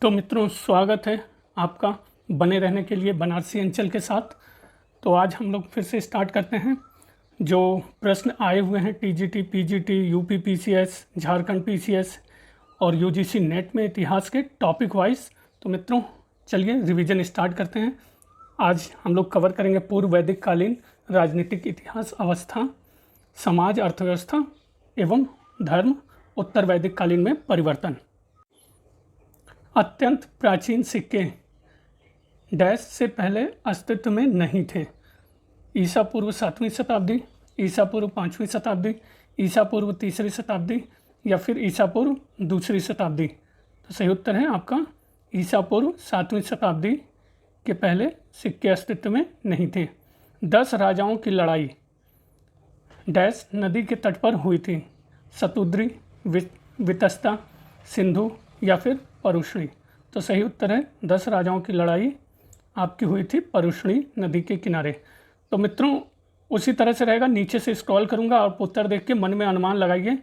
तो मित्रों, स्वागत है आपका बने रहने के लिए बनारसी अंचल के साथ। तो आज हम लोग फिर से स्टार्ट करते हैं। जो प्रश्न आए हुए हैं TGT, PGT, UP PCS, Jharkhand PCS और यूजीसी नेट में इतिहास के टॉपिक वाइज। तो मित्रों चलिए रिवीजन स्टार्ट करते हैं। आज हम लोग कवर करेंगे पूर्व वैदिक कालीन राजनीतिक इतिहास अवस्था, समाज अर्थव्यवस्था एवं धर्म, उत्तर वैदिक कालीन में परिवर्तन। अत्यंत प्राचीन सिक्के डैश से पहले अस्तित्व में नहीं थे। ईसा पूर्व 7वीं शताब्दी, ईसा पूर्व 5वीं शताब्दी, ईसा पूर्व 3री शताब्दी या फिर ईसा पूर्व 2री शताब्दी। तो सही उत्तर है आपका ईसा पूर्व 7वीं शताब्दी के पहले सिक्के अस्तित्व में नहीं थे। 10 राजाओं की लड़ाई डैश नदी के तट पर हुई थी। शतुद्री, वितस्ता, सिंधु या फिर परुष्णी। तो सही उत्तर है 10 राजाओं की लड़ाई आपकी हुई थी परुष्णी नदी के किनारे। तो मित्रों उसी तरह से रहेगा, नीचे से स्क्रॉल करूंगा और उत्तर देख के मन में अनुमान लगाइए,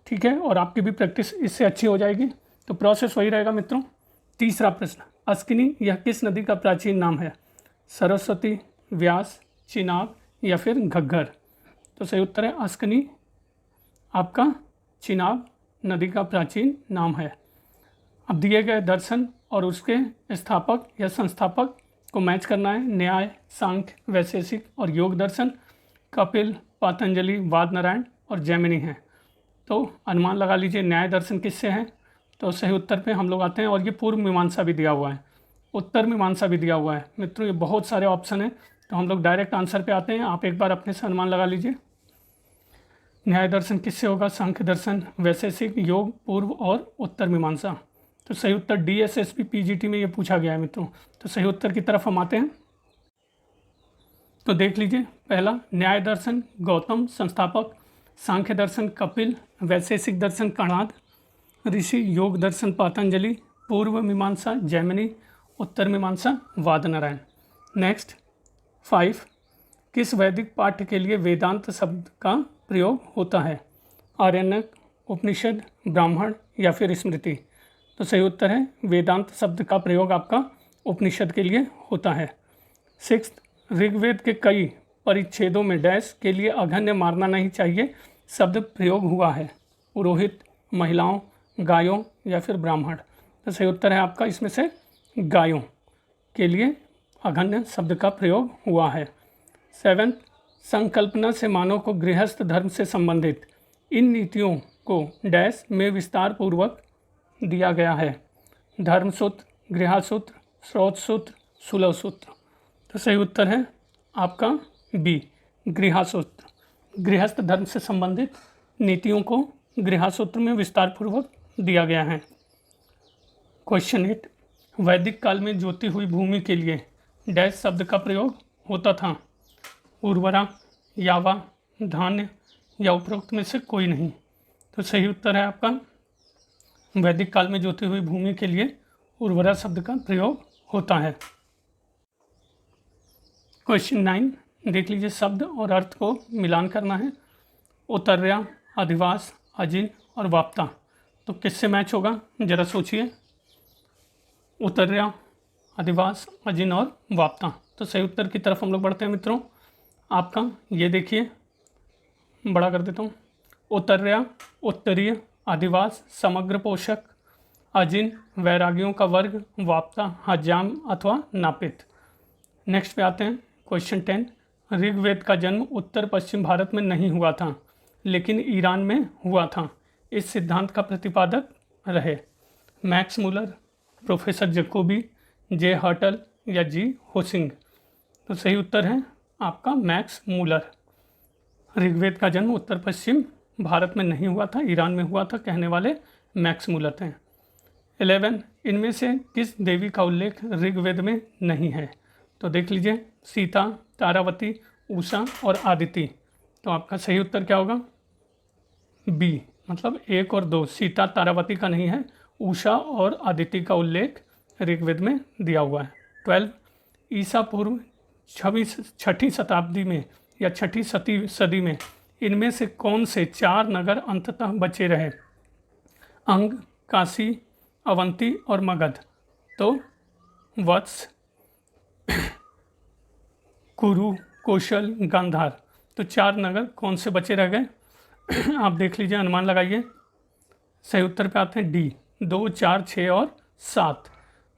ठीक है, और आपकी भी प्रैक्टिस इससे अच्छी हो जाएगी। तो प्रोसेस वही रहेगा मित्रों। तीसरा प्रश्न, अस्किनी यह किस नदी का प्राचीन नाम है? सरस्वती, व्यास, चिनाब या फिर घग्गर। तो सही उत्तर है अस्किनी आपका चिनाब नदी का प्राचीन नाम है। अब दिए गए दर्शन और उसके स्थापक या संस्थापक को मैच करना है। न्याय, सांख्य, वैशेषिक और योग दर्शन कपिल, पतंजलि, वादनारायण और जैमिनी हैं। तो अनुमान लगा लीजिए न्याय दर्शन किससे है। तो सही उत्तर पे हम लोग आते हैं। और ये पूर्व मीमांसा भी दिया हुआ है, उत्तर मीमांसा भी दिया हुआ है। मित्रों ये बहुत सारे ऑप्शन हैं, तो हम लोग डायरेक्ट आंसर पे आते हैं। आप एक बार अपने से अनुमान लगा लीजिए न्याय दर्शन किससे होगा। सांख्य दर्शन, वैशेषिक, योग, पूर्व और उत्तर मीमांसा। तो सही उत्तर डीएसएसपी पीजीटी में ये पूछा गया है मित्रों। तो सही उत्तर की तरफ हम आते हैं। तो देख लीजिए, पहला न्याय दर्शन गौतम संस्थापक, सांख्य दर्शन कपिल, वैशेषिक दर्शन कणाद ऋषि, योग दर्शन पतंजलि, पूर्व मीमांसा जैमिनी, उत्तर मीमांसा वादनारायण। नेक्स्ट 5, किस वैदिक पाठ्य के लिए वेदांत शब्द का प्रयोग होता है? आरण्यक, उपनिषद, ब्राह्मण या फिर स्मृति। तो सही उत्तर है वेदांत शब्द का प्रयोग आपका उपनिषद के लिए होता है। 6, ऋग्वेद के कई परिच्छेदों में डैश के लिए अघन्य मारना नहीं चाहिए शब्द प्रयोग हुआ है? पुरोहित, महिलाओं, गायों या फिर ब्राह्मण। तो सही उत्तर है आपका इसमें से गायों के लिए अघन्य शब्द का प्रयोग हुआ है। 7, संकल्पना से मानव को गृहस्थ धर्म से संबंधित इन नीतियों को डैश में विस्तार पूर्वक दिया गया है? धर्मसूत्र, गृहसूत्र, स्रोत सूत्र, सुलभ सूत्र। तो सही उत्तर है आपका बी, गृहसूत्र। गृहस्थ धर्म से संबंधित नीतियों को गृहसूत्र में विस्तार पूर्वक दिया गया है। क्वेश्चन 8, वैदिक काल में जोती हुई भूमि के लिए डैश शब्द का प्रयोग होता था? उर्वरा, यावा, धान्य या उपरोक्त में से कोई नहीं। तो सही उत्तर है आपका वैदिक काल में जोती हुई भूमि के लिए उर्वरा शब्द का प्रयोग होता है। क्वेश्चन 9 देख लीजिए, शब्द और अर्थ को मिलान करना है। उत्तर्या, अधिवास, अजिन और वाप्ता। तो किससे मैच होगा जरा सोचिए। उत्तर्या, अधिवास, अजिन और वाप्ता। तो सही उत्तर की तरफ हम लोग बढ़ते हैं मित्रों। आपका ये देखिए, बड़ा कर देता हूँ। उत्तर्या उत्तरीय, अधिवास समग्र पोषक, अजिन वैरागियों का वर्ग, वाप्ता हजाम अथवा नापित। नेक्स्ट पे आते हैं। क्वेश्चन 10, ऋग्वेद का जन्म उत्तर पश्चिम भारत में नहीं हुआ था लेकिन ईरान में हुआ था। इस सिद्धांत का प्रतिपादक रहे? मैक्स मूलर, प्रोफेसर जैकोबी, जे हर्टल या जी होसिंग। तो सही उत्तर है आपका मैक्स मूलर। ऋग्वेद का जन्म उत्तर पश्चिम भारत में नहीं हुआ था, ईरान में हुआ था, कहने वाले मैक्स मूलर थे। 11, इनमें से किस देवी का उल्लेख ऋग्वेद में नहीं है? तो देख लीजिए, सीता, तारावती, उषा और आदिति। तो आपका सही उत्तर क्या होगा? बी, मतलब 1 और 2। सीता तारावती का नहीं है, उषा और आदिति का उल्लेख ऋग्वेद में दिया हुआ है। 12, ईसा पूर्व 6वीं शताब्दी में या 6ठी सदी में इनमें से कौन से 4 नगर अंततः बचे रहे? अंग, काशी, अवंती और मगध। तो वत्स, कुरु, कौशल, गांधार। तो 4 नगर कौन से बचे रह गए? आप देख लीजिए, अनुमान लगाइए। सही उत्तर पे आते हैं डी, 2, 4, 6 और 7।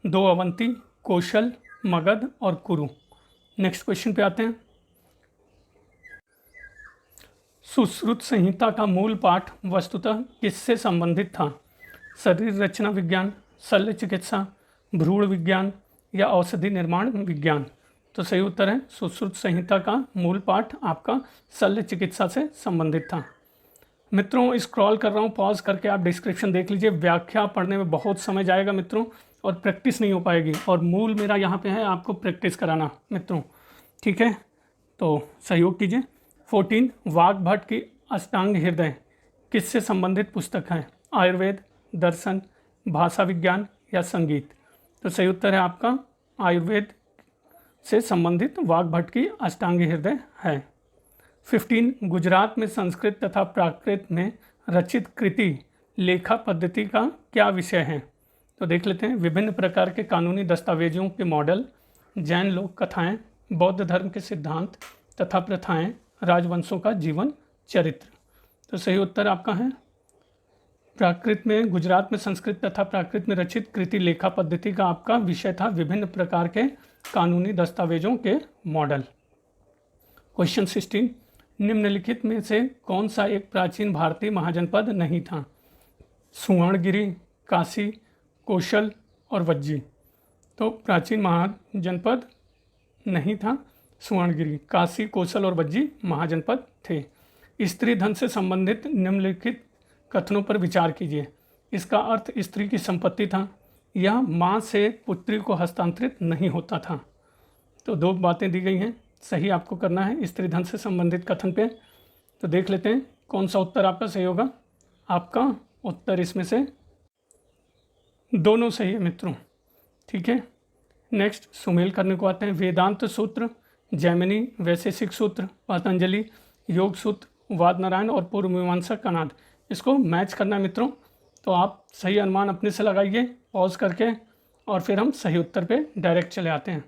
2 अवंती, कौशल, मगध और कुरु। नेक्स्ट क्वेश्चन पे आते हैं। सुश्रुत संहिता का मूल पाठ वस्तुतः किससे संबंधित था? शरीर रचना विज्ञान, शल्य चिकित्सा, भ्रूण विज्ञान या औषधि निर्माण विज्ञान। तो सही उत्तर है सुश्रुत संहिता का मूल पाठ आपका शल्य चिकित्सा से संबंधित था। मित्रों, स्क्रॉल कर रहा हूँ, पॉज करके आप डिस्क्रिप्शन देख लीजिए। व्याख्या पढ़ने में बहुत समय जाएगा मित्रों, और प्रैक्टिस नहीं हो पाएगी, और मूल मेरा यहाँ पे है आपको प्रैक्टिस कराना मित्रों, ठीक है? तो सहयोग कीजिए। 14 वाग्भट की अष्टांग हृदय किससे संबंधित पुस्तक है? आयुर्वेद, दर्शन, भाषा विज्ञान या संगीत। तो सही उत्तर है आपका आयुर्वेद से संबंधित वाग्भट की अष्टांग हृदय है। 15 गुजरात में संस्कृत तथा प्राकृत में रचित कृति लेखा पद्धति का क्या विषय है? तो देख लेते हैं। विभिन्न प्रकार के कानूनी दस्तावेजों के मॉडल, जैन लोक कथाएं, बौद्ध धर्म के सिद्धांत तथा प्रथाएं, राजवंशों का जीवन चरित्र। तो सही उत्तर आपका है प्राकृत में, गुजरात में संस्कृत तथा प्राकृत में रचित कृति लेखा पद्धति का आपका विषय था विभिन्न प्रकार के कानूनी दस्तावेजों के मॉडल। क्वेश्चन 16 निम्नलिखित में से कौन सा एक प्राचीन भारतीय महाजनपद नहीं था? सुवर्णगिरी, काशी, कौशल और वज्जी। तो प्राचीन महाजनपद नहीं था सुवर्णगिरी, काशी, कौशल और वज्जी महाजनपद थे। स्त्री धन से संबंधित निम्नलिखित कथनों पर विचार कीजिए। इसका अर्थ स्त्री की संपत्ति था, यह माँ से पुत्री को हस्तांतरित नहीं होता था। तो 2 बातें दी गई हैं, सही आपको करना है स्त्री धन से संबंधित कथन पे। तो देख लेते हैं कौन सा उत्तर आपका सही होगा। आपका उत्तर इसमें से दोनों सही है मित्रों, ठीक है। नेक्स्ट सुमेल करने को आते हैं। वेदांत सूत्र, जैमिनी, वैशेषिक सूत्र, पतंजलि, योग सूत्र, वाद नारायण और पूर्व मीमांसा कनाद। इसको मैच करना है मित्रों। तो आप सही अनुमान अपने से लगाइए पॉज करके, और फिर हम सही उत्तर पे डायरेक्ट चले आते हैं।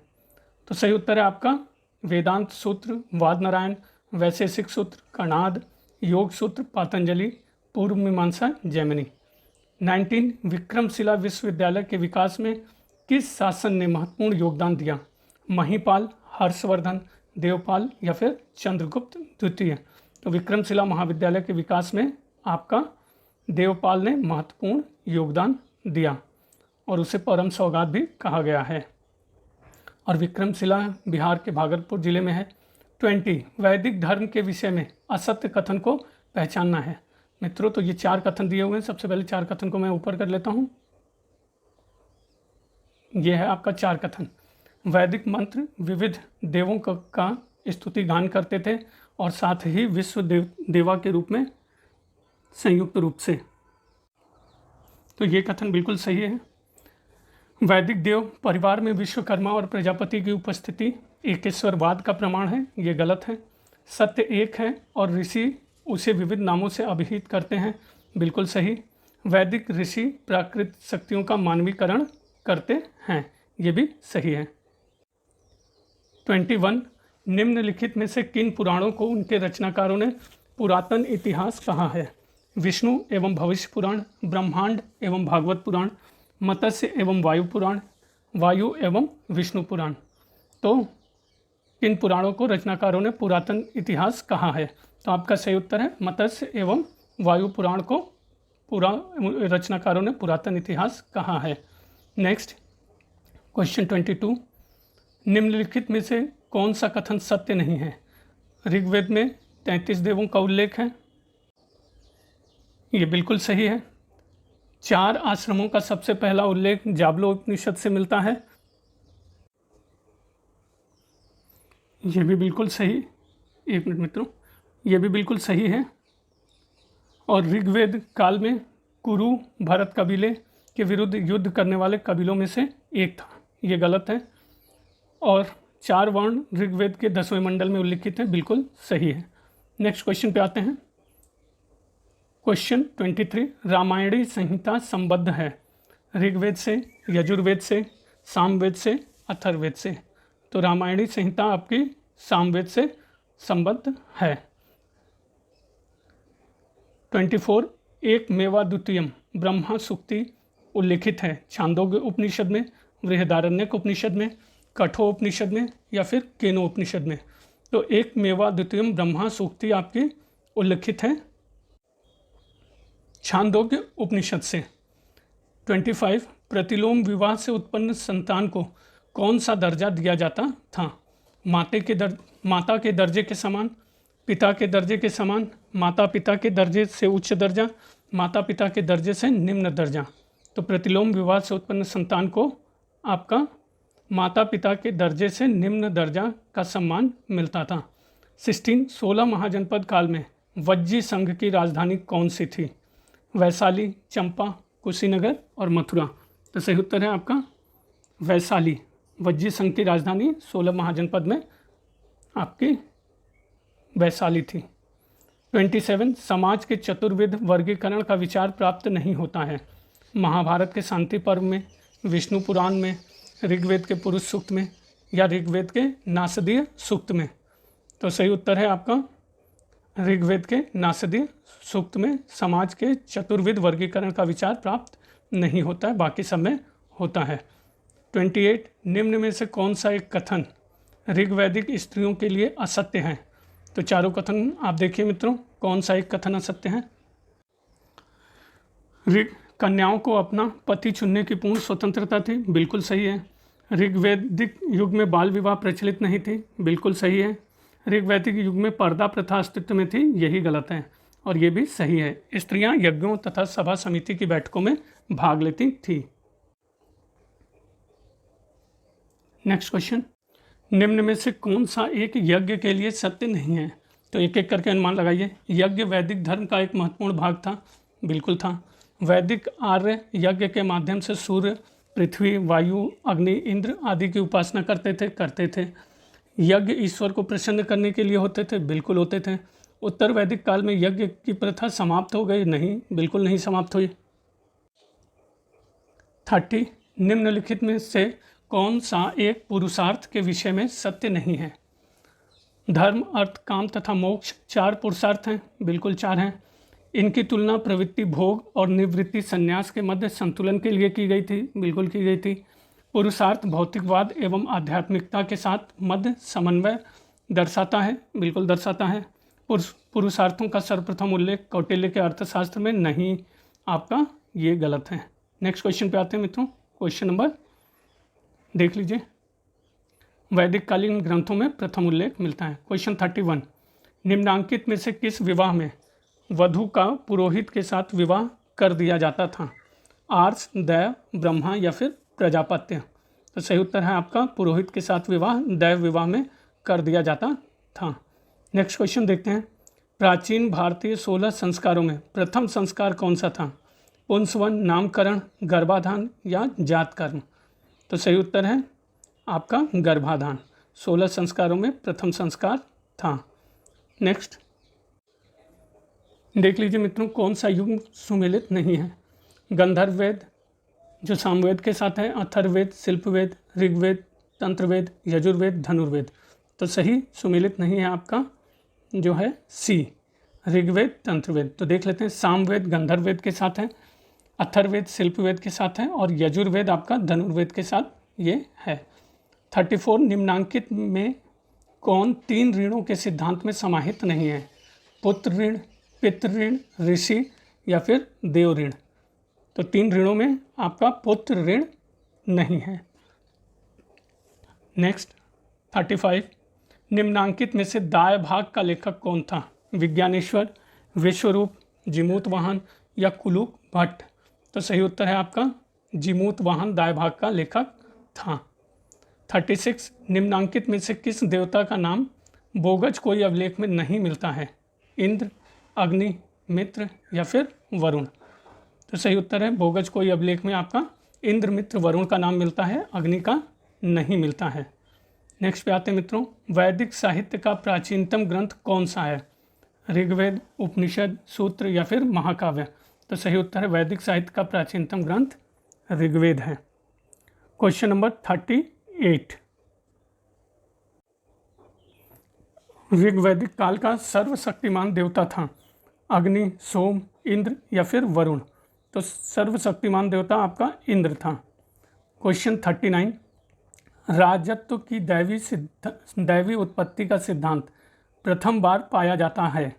तो सही उत्तर है आपका वेदांत सूत्र, वाद नारायण, वैशेषिक सूत्र, कणाद, योग सूत्र, पतंजलि, पूर्व मीमांसा, जैमिनी। 19 विक्रमशिला विश्वविद्यालय के विकास में किस शासन ने महत्वपूर्ण योगदान दिया? महीपाल, हर्षवर्धन, देवपाल या फिर चंद्रगुप्त द्वितीय। तो विक्रमशिला महाविद्यालय के विकास में आपका देवपाल ने महत्वपूर्ण योगदान दिया, और उसे परम सौगात भी कहा गया है। और विक्रमशिला बिहार के भागलपुर जिले में है। 20 वैदिक धर्म के विषय में असत्य कथन को पहचानना है। मित्रों, तो ये 4 कथन दिए हुए हैं। सबसे पहले 4 कथन को मैं ऊपर कर लेता हूँ। यह है आपका 4 कथन। वैदिक मंत्र विविध देवों का स्तुति गान करते थे, और साथ ही विश्व देवा के रूप में संयुक्त रूप से। तो ये कथन बिल्कुल सही है। वैदिक देव परिवार में विश्वकर्मा और प्रजापति की उपस्थिति एकेश्वरवाद का प्रमाण है, ये गलत है। सत्य एक है और ऋषि उसे विविध नामों से अभिहित करते हैं, बिल्कुल सही। वैदिक ऋषि प्राकृतिक शक्तियों का मानवीकरण करते हैं, ये भी सही है। 21 निम्नलिखित में से किन पुराणों को उनके रचनाकारों ने पुरातन इतिहास कहा है? विष्णु एवं भविष्य पुराण, ब्रह्मांड एवं भागवत पुराण, मत्स्य एवं वायु पुराण, वायु एवं विष्णु पुराण। तो किन पुराणों को रचनाकारों ने पुरातन इतिहास कहा है? तो आपका सही उत्तर है मत्स्य एवं वायु पुराण को रचनाकारों ने पुरातन इतिहास कहा है। नेक्स्ट क्वेश्चन 22 निम्नलिखित में से कौन सा कथन सत्य नहीं है? ऋग्वेद में 33 देवों का उल्लेख है, ये बिल्कुल सही है। 4 आश्रमों का सबसे पहला उल्लेख जाबलो उपनिषद से मिलता है, ये भी बिल्कुल सही। एक मिनट मित्रों, ये भी बिल्कुल सही है। और ऋग्वेद काल में कुरु भरत कबीले के विरुद्ध युद्ध करने वाले कबीलों में से एक था, ये गलत है। और 4 वर्ण ऋग्वेद के 10वें मंडल में उल्लिखित हैं, बिल्कुल सही है। नेक्स्ट क्वेश्चन पे आते हैं। क्वेश्चन 23 रामायणी संहिता संबद्ध है। ऋग्वेद से, यजुर्वेद से, सामवेद से, अथर्ववेद से। तो रामायणी संहिता आपकी सामवेद से संबद्ध है। 24 एक मेवा द्वितीयम ब्रह्मा सूक्ति उल्लिखित है छांदोग्य उपनिषद में, बृहदारण्यक उपनिषद में, कठोपनिषद में या फिर केनोपनिषद में। तो एक मेवा द्वितीयम ब्रह्मा सूक्ति आपकी उल्लिखित है छांदोग्य उपनिषद से। 25 प्रतिलोम विवाह से उत्पन्न संतान को कौन सा दर्जा दिया जाता था? माता के दर्जे के समान, पिता के दर्जे के समान, माता पिता के दर्जे से उच्च दर्जा, माता पिता के दर्जे से निम्न दर्जा। तो प्रतिलोम विवाह से उत्पन्न संतान को आपका माता पिता के दर्जे से निम्न दर्जा का सम्मान मिलता था। 16 महाजनपद काल में वज्जी संघ की राजधानी कौन सी थी? वैशाली, चंपा, कुशीनगर और मथुरा। तो सही उत्तर है आपका वैशाली। वज्जी संघ की राजधानी 16 महाजनपद में आपकी वैशाली थी। 27 समाज के चतुर्विध वर्गीकरण का विचार प्राप्त नहीं होता है। महाभारत के शांति पर्व में, विष्णु पुराण में, ऋग्वेद के पुरुष सूक्त में या ऋग्वेद के नासदीय सूक्त में। तो सही उत्तर है आपका ऋग्वेद के नासदीय सूक्त में समाज के चतुर्विध वर्गीकरण का विचार प्राप्त नहीं होता है, बाकी सब में होता है। 28 निम्न में से कौन सा एक कथन ऋग्वैदिक स्त्रियों के लिए असत्य है? तो चारों कथन आप देखिए मित्रों, कौन सा एक कथन असत्य है? कन्याओं को अपना पति चुनने की पूर्ण स्वतंत्रता थी, बिल्कुल सही है। ऋग्वैदिक युग में बाल विवाह प्रचलित नहीं थी, बिल्कुल सही है। ऋग्वैदिक युग में पर्दा प्रथा अस्तित्व में थी, यही गलत है और ये भी सही है। स्त्रियां यज्ञों तथा सभा समिति की बैठकों में भाग लेती थी। नेक्स्ट क्वेश्चन, निम्न में से कौन सा एक यज्ञ के लिए सत्य नहीं है? तो एक एक करके अनुमान लगाइए। यज्ञ वैदिक धर्म का एक महत्वपूर्ण भाग था, बिल्कुल था। वैदिक आर्य यज्ञ के माध्यम से सूर्य, पृथ्वी, वायु, अग्नि, इंद्र आदि की उपासना करते थे। यज्ञ ईश्वर को प्रसन्न करने के लिए होते थे, बिल्कुल होते थे। उत्तर वैदिक काल में यज्ञ की प्रथा समाप्त हो गई? नहीं, बिल्कुल नहीं समाप्त हुई। 30 निम्नलिखित में से कौन सा एक पुरुषार्थ के विषय में सत्य नहीं है? धर्म, अर्थ, काम तथा मोक्ष 4 पुरुषार्थ हैं, बिल्कुल 4 हैं। इनकी तुलना प्रवृत्ति, भोग और निवृत्ति, संन्यास के मध्य संतुलन के लिए की गई थी, बिल्कुल की गई थी। पुरुषार्थ भौतिकवाद एवं आध्यात्मिकता के साथ मध्य समन्वय दर्शाता है, बिल्कुल दर्शाता है। पुरुषार्थों का सर्वप्रथम उल्लेख कौटिल्य के अर्थशास्त्र में नहीं, आपका ये गलत है। नेक्स्ट क्वेश्चन पे आते हैं मित्रों। क्वेश्चन नंबर देख लीजिए, वैदिक कालीन ग्रंथों में प्रथम उल्लेख मिलता है। क्वेश्चन 31 निम्नांकित में से किस विवाह में वधू का पुरोहित के साथ विवाह कर दिया जाता था? आर्ष, दैव, ब्रह्मा या फिर प्रजापत्य? तो सही उत्तर है आपका पुरोहित के साथ विवाह दैव विवाह में कर दिया जाता था। नेक्स्ट क्वेश्चन देखते हैं, प्राचीन भारतीय 16 संस्कारों में प्रथम संस्कार कौन सा था? पुंसवन, नामकरण, गर्भाधान या जातकर्म? तो सही उत्तर है आपका गर्भाधान। 16 संस्कारों में प्रथम संस्कार था। नेक्स्ट देख लीजिए मित्रों, कौन सा युग सुमेलित नहीं है? गंधर्व वेद जो सामवेद के साथ है, अथर्ववेद, शिल्पवेद, ऋग्वेद, तंत्रवेद, यजुर्वेद, धनुर्वेद। तो सही सुमेलित नहीं है आपका जो है सी, ऋग्वेद, तंत्रवेद। तो देख लेते हैं, सामवेद गंधर्ववेद के साथ है, अथर्ववेद शिल्पवेद के साथ है और यजुर्वेद आपका धनुर्वेद के साथ ये है। 34 निम्नांकित में कौन 3 ऋणों के सिद्धांत में समाहित नहीं है? पुत्र ऋण, पितृ ऋण, ऋषि या फिर देव ऋण? तो 3 ऋणों में आपका पुत्र ऋण नहीं है। नेक्स्ट 35 निम्नांकित में से दाय भाग का लेखक कौन था? विज्ञानेश्वर, विश्वरूप, जिमूत वाहन या कुलूक भट्ट? तो सही उत्तर है आपका जिमूत वाहन दाय भाग का लेखक था। 36 निम्नांकित में से किस देवता का नाम बोगज कोई अभिलेख में नहीं मिलता है? इंद्र, अग्नि, मित्र या फिर वरुण? तो सही उत्तर है बोगज कोई अभिलेख में आपका इंद्र, मित्र, वरुण का नाम मिलता है, अग्नि का नहीं मिलता है। नेक्स्ट पे आते हैं मित्रों, वैदिक साहित्य का प्राचीनतम ग्रंथ कौन सा है? ऋग्वेद, उपनिषद, सूत्र या फिर महाकाव्य? तो सही उत्तर है वैदिक साहित्य का प्राचीनतम ग्रंथ ऋग्वेद है। क्वेश्चन नंबर 38, ऋग्वैदिक काल का सर्वशक्तिमान देवता था अग्नि, सोम, इंद्र या फिर वरुण? तो सर्वशक्तिमान देवता आपका इंद्र था। क्वेश्चन 39, राजत्व की दैवी उत्पत्ति का सिद्धांत प्रथम बार पाया जाता है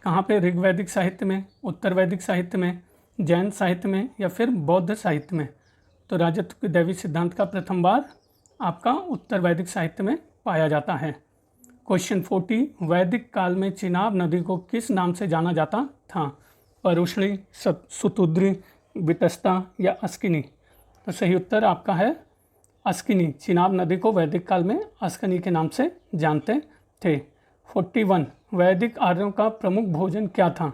कहाँ पे? ऋग्वैदिक साहित्य में, उत्तर वैदिक साहित्य में, जैन साहित्य में या फिर बौद्ध साहित्य में? तो राजत्व की दैवी सिद्धांत का प्रथम बार आपका उत्तर वैदिक साहित्य में पाया जाता है। क्वेश्चन 40, वैदिक काल में चिनाब नदी को किस नाम से जाना जाता था? परुष्णी, सुतुद्री, वितस्ता या अस्किनी? तो सही उत्तर आपका है अस्किनी। चिनाब नदी को वैदिक काल में अस्किनी के नाम से जानते थे। 41, वैदिक आर्यों का प्रमुख भोजन क्या था?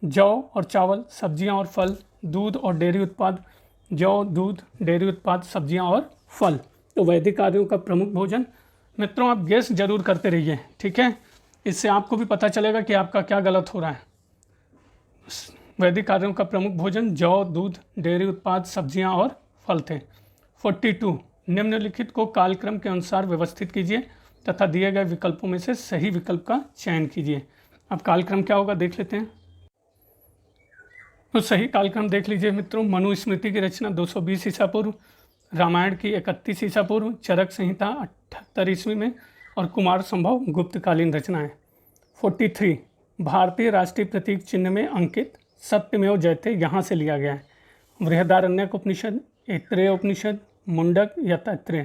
जौ और चावल, सब्जियां और फल, दूध और डेयरी उत्पाद? जौ, दूध, डेयरी उत्पाद, सब्जियां और फल। तो वैदिक आर्यों का प्रमुख भोजन, मित्रों आप गेस जरूर करते रहिए, ठीक है, इससे आपको भी पता चलेगा कि आपका क्या गलत हो रहा है। वैदिक आर्यों का प्रमुख भोजन जौ, दूध, डेयरी उत्पाद, सब्जियां और फल थे। 42, निम्नलिखित को कालक्रम के अनुसार व्यवस्थित कीजिए तथा दिए गए विकल्पों में से सही विकल्प का चयन कीजिए। अब कालक्रम क्या होगा देख लेते हैं। तो सही कालक्रम देख लीजिए मित्रों, मनुस्मृति की रचना 220 ईसा पूर्व, रामायण की 31 ईसा पूर्व, चरक संहिता 78 ईस्वी में और कुमार संभव गुप्तकालीन रचनाएं। 43, भारतीय राष्ट्रीय प्रतीक चिन्ह में अंकित सत्यमेव जयते यहाँ से लिया गया है? बृहदारण्यक उपनिषद, ऐत्रेय उपनिषद, मुंडक या तैत्रेय?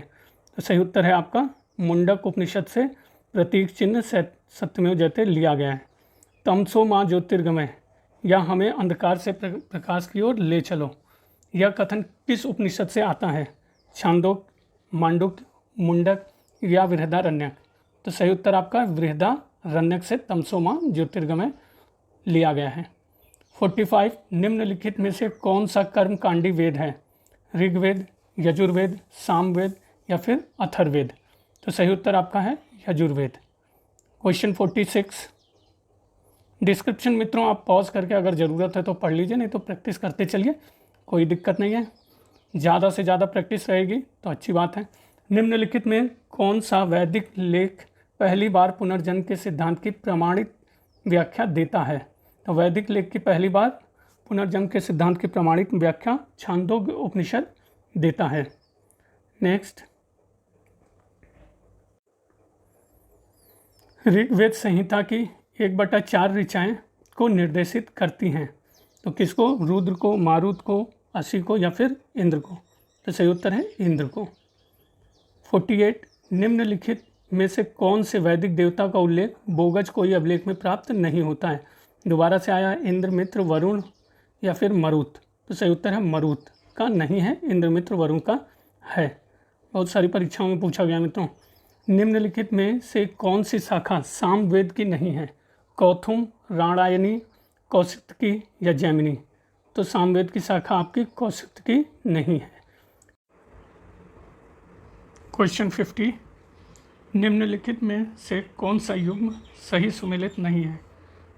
तो सही उत्तर है आपका मुंडक उपनिषद से प्रतीक चिन्ह सत्यमेव जयते लिया गया है। तमसो माँ ज्योतिर्गमय, या हमें अंधकार से प्रकाश की ओर ले चलो, यह कथन किस उपनिषद से आता है? छांदोग्य, मांडुक्य, मुंडक या बृहदारण्यक? तो सही उत्तर आपका बृहदारण्यक से तमसो माँ ज्योतिर्गमय लिया गया है। 45, निम्नलिखित में से कौन सा कर्मकांडी वेद है? ऋग्वेद, यजुर्वेद, सामवेद या फिर अथर्ववेद? तो सही उत्तर आपका है यजुर्वेद। क्वेश्चन 46, डिस्क्रिप्शन मित्रों आप पॉज करके अगर ज़रूरत है तो पढ़ लीजिए, नहीं तो प्रैक्टिस करते चलिए, कोई दिक्कत नहीं है, ज़्यादा से ज़्यादा प्रैक्टिस रहेगी तो अच्छी बात है। निम्नलिखित में कौन सा वैदिक लेख पहली बार पुनर्जन्म के सिद्धांत की प्रमाणित व्याख्या देता है? तो वैदिक लेख की पहली बार पुनर्जन्म के सिद्धांत की प्रमाणित व्याख्या छांदोग्य उपनिषद देता है। नेक्स्ट, ऋग्वेद संहिता की 1/4 ऋचाएँ को निर्देशित करती हैं? तो किसको? रुद्र को, मारुत को, असी को या फिर इंद्र को? तो सही उत्तर है इंद्र को। 48, निम्नलिखित में से कौन से वैदिक देवता का उल्लेख बोगज कोई अभिलेख में प्राप्त नहीं होता है? दोबारा से आया इंद्र, मित्र, वरुण या फिर मरुत? तो सही उत्तर है मरुत का नहीं है, इंद्र, मित्र, वरुण का है। बहुत सारी परीक्षाओं में पूछा गया मित्रों। निम्नलिखित में से कौन सी शाखा सामवेद की नहीं है? कौथुम, राणायनी, कौशिकी या जैमिनी? तो सामवेद की शाखा आपकी कौशिकी नहीं है। क्वेश्चन 50, निम्नलिखित में से कौन सा युग्म सही सुमेलित नहीं है?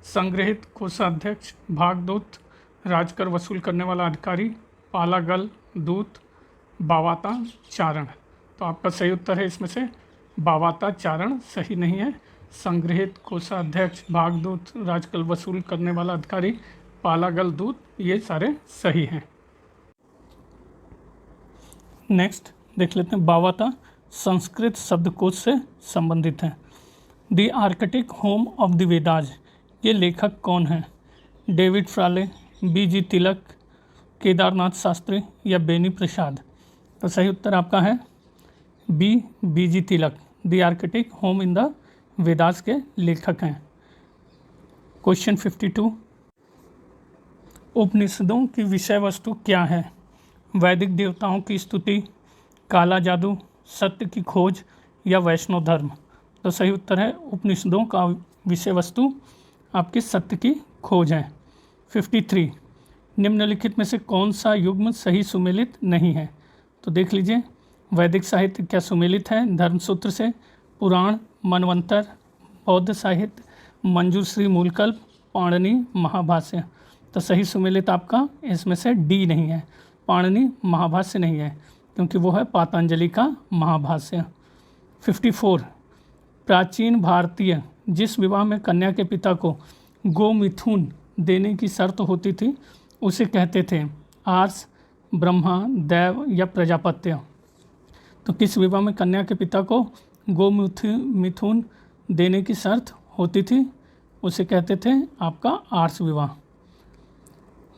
संग्रहित, कोषाध्यक्ष, भागदूत, राजकर वसूल करने वाला अधिकारी, पालागल, दूत, बावाता, चारण? तो आपका सही उत्तर है इसमें से बावाता चारण सही नहीं है। संग्रहित, कोषाध्यक्ष, भागदूत, राजकर वसूल करने वाला अधिकारी, पालागल, दूत, ये सारे सही हैं। नेक्स्ट देख लेते हैं, बावाता संस्कृत शब्दकोश से संबंधित है। The Arctic home of the Vedas, ये लेखक कौन है? David Frawley, B G. Tilak, Kedarnath Shastri या बेनी प्रसाद? तो सही उत्तर आपका है B G. Tilak, the Arctic home in the Vedas के लेखक हैं। क्वेश्चन 52, उपनिषदों की विषय वस्तु क्या है? वैदिक देवताओं की स्तुति, काला जादू, सत्य की खोज या वैष्णव धर्म? तो सही उत्तर है उपनिषदों का विषय वस्तु आपकी सत्य की खोज है। 53, निम्नलिखित में से कौन सा युग्म सही सुमेलित नहीं है? तो देख लीजिए, वैदिक साहित्य क्या सुमेलित है? धर्मसूत्र से, पुराण, मनवंतर, बौद्ध साहित्य, मंजूश्री मूलकल्प, पाणिनि महाभाष्य? तो सही सुमेलित आपका इसमें से डी नहीं है, पाणिनि महाभाष्य नहीं है, क्योंकि वो है पातंजलि का महाभाष्य। 54 प्राचीन भारतीय जिस विवाह में कन्या के पिता को गोमिथुन देने की शर्त होती थी उसे कहते थे आर्ष, ब्रह्मा, देव या प्रजापत्य। तो किस विवाह में कन्या के पिता को गोमिथुन देने की शर्त होती थी उसे कहते थे आपका आर्ष विवाह।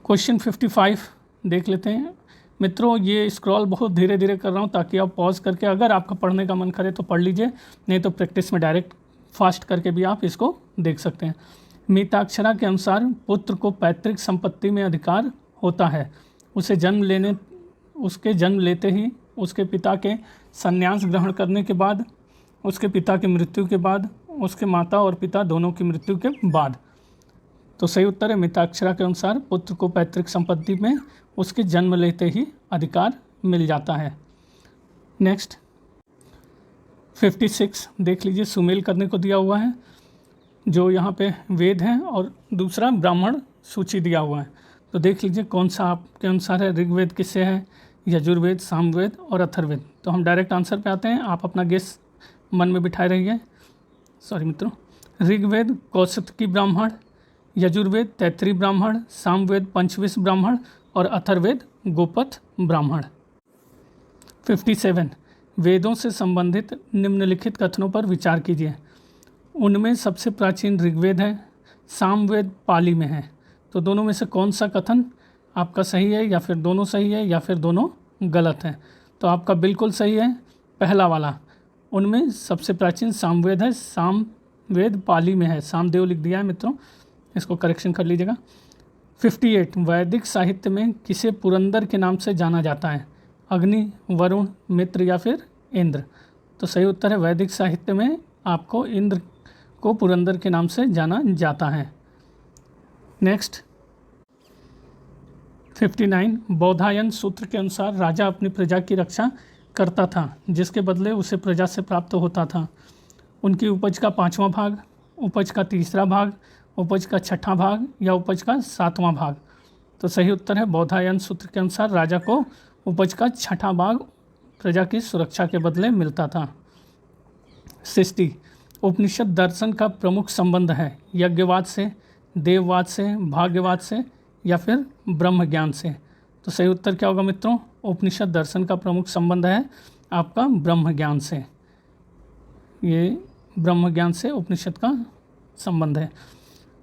क्वेश्चन 55 देख लेते हैं मित्रों। ये स्क्रॉल बहुत धीरे धीरे कर रहा हूँ ताकि आप पॉज करके अगर आपका पढ़ने का मन करे तो पढ़ लीजिए, नहीं तो प्रैक्टिस में डायरेक्ट फास्ट करके भी आप इसको देख सकते हैं। मिताक्षरा के अनुसार पुत्र को पैतृक संपत्ति में अधिकार होता है। उसके जन्म लेते ही उसके पिता के संन्यास ग्रहण करने के बाद, उसके पिता की मृत्यु के बाद, उसके माता और पिता दोनों की मृत्यु के बाद। तो सही उत्तर है मिताक्षरा के अनुसार पुत्र को पैतृक संपत्ति में उसके जन्म लेते ही अधिकार मिल जाता है। नेक्स्ट 56 देख लीजिए, सुमेल करने को दिया हुआ है जो यहाँ पे वेद है और दूसरा ब्राह्मण सूची दिया हुआ है। तो देख लीजिए कौन सा आपके अनुसार है। ऋग्वेद किससे है, यजुर्वेद, सामवेद और अथर्ववेद। तो हम डायरेक्ट आंसर पे आते हैं, आप अपना गेस मन में बिठाए रहिए। सॉरी मित्रों, ऋग्वेद कौशिकी ब्राह्मण, यजुर्वेद तैत्तिरीय ब्राह्मण, सामवेद पंचविश ब्राह्मण और अथर्ववेद गोपथ ब्राह्मण। 57 वेदों से संबंधित निम्नलिखित कथनों पर विचार कीजिए। उनमें सबसे प्राचीन ऋग्वेद है, सामवेद पाली में है। तो दोनों में से कौन सा कथन आपका सही है, या फिर दोनों सही है, या फिर दोनों गलत है? तो आपका बिल्कुल सही है पहला वाला। उनमें सबसे प्राचीन सामवेद है, सामवेद पाली में है। सामदेव लिख दिया है मित्रों, इसको करेक्शन कर लीजिएगा। 58 वैदिक साहित्य में किसे पुरंदर के नाम से जाना जाता है? अग्नि, वरुण, मित्र या फिर इंद्र? तो सही उत्तर है वैदिक साहित्य में आपको इंद्र को पुरंदर के नाम से जाना जाता है। नेक्स्ट 59 बौधायन सूत्र के अनुसार राजा अपनी प्रजा की रक्षा करता था जिसके बदले उसे प्रजा से प्राप्त होता था उनकी उपज का 5वां भाग, उपज का 3रा भाग, उपज का 6वां भाग या उपज का 7वां भाग। तो सही उत्तर है बौधायन सूत्र के अनुसार राजा को उपज का 6वां भाग प्रजा की सुरक्षा के बदले मिलता था। 60 उपनिषद दर्शन का प्रमुख संबंध है यज्ञवाद से, देववाद से, भाग्यवाद से या फिर ब्रह्म ज्ञान से? तो सही उत्तर क्या होगा मित्रों? उपनिषद दर्शन का प्रमुख संबंध है आपका ब्रह्म ज्ञान से। ये ब्रह्म ज्ञान से उपनिषद का संबंध है।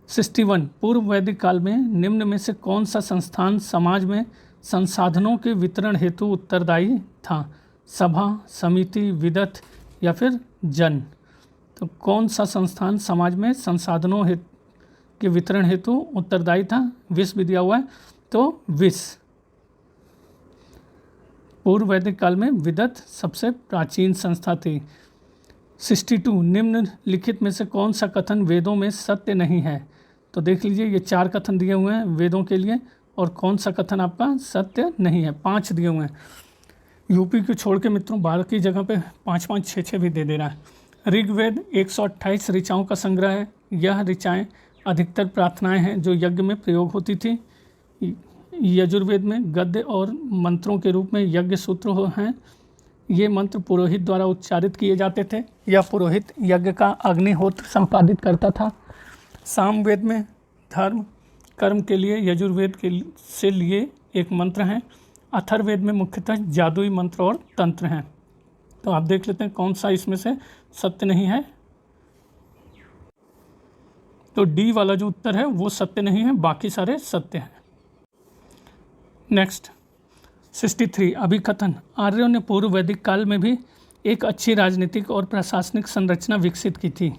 61 पूर्व वैदिक काल में निम्न में से कौन सा संस्थान समाज में संसाधनों के वितरण हेतु उत्तरदायी था? सभा, समिति, विदत या फिर जन? तो कौन सा संस्थान समाज में संसाधनों के वितरण हेतु उत्तरदायी था? विष भी दिया हुआ है, तो विष। पूर्व वैदिक काल में विदत सबसे प्राचीन संस्था थी। 62 निम्नलिखित में से कौन सा कथन वेदों में सत्य नहीं है? तो देख लीजिए ये 4 कथन दिए हुए हैं वेदों के लिए, और कौन सा कथन आपका सत्य नहीं है? 5 दिए हुए हैं। यूपी को छोड़ के मित्रों बाकी जगह पे 5-5, 6-6 भी दे रहा है। ऋग्वेद 128 ऋचाओं का संग्रह है। यह ऋचाएँ अधिकतर प्रार्थनाएं हैं जो यज्ञ में प्रयोग होती थी। यजुर्वेद में गद्य और मंत्रों के रूप में यज्ञ सूत्र हैं। ये मंत्र पुरोहित द्वारा उच्चारित किए जाते थे या पुरोहित यज्ञ का अग्निहोत्र संपादित करता था। सामवेद में धर्म कर्म के लिए यजुर्वेद के से लिए एक मंत्र हैं। अथर्ववेद में मुख्यतः जादुई मंत्र और तंत्र हैं। तो आप देख लेते हैं कौन सा इसमें से सत्य नहीं है। तो डी वाला जो उत्तर है वो सत्य नहीं है, बाकी सारे सत्य हैं। नेक्स्ट 63 अभिकथन आर्यों ने पूर्व वैदिक काल में भी एक अच्छी राजनीतिक और प्रशासनिक संरचना विकसित की थी।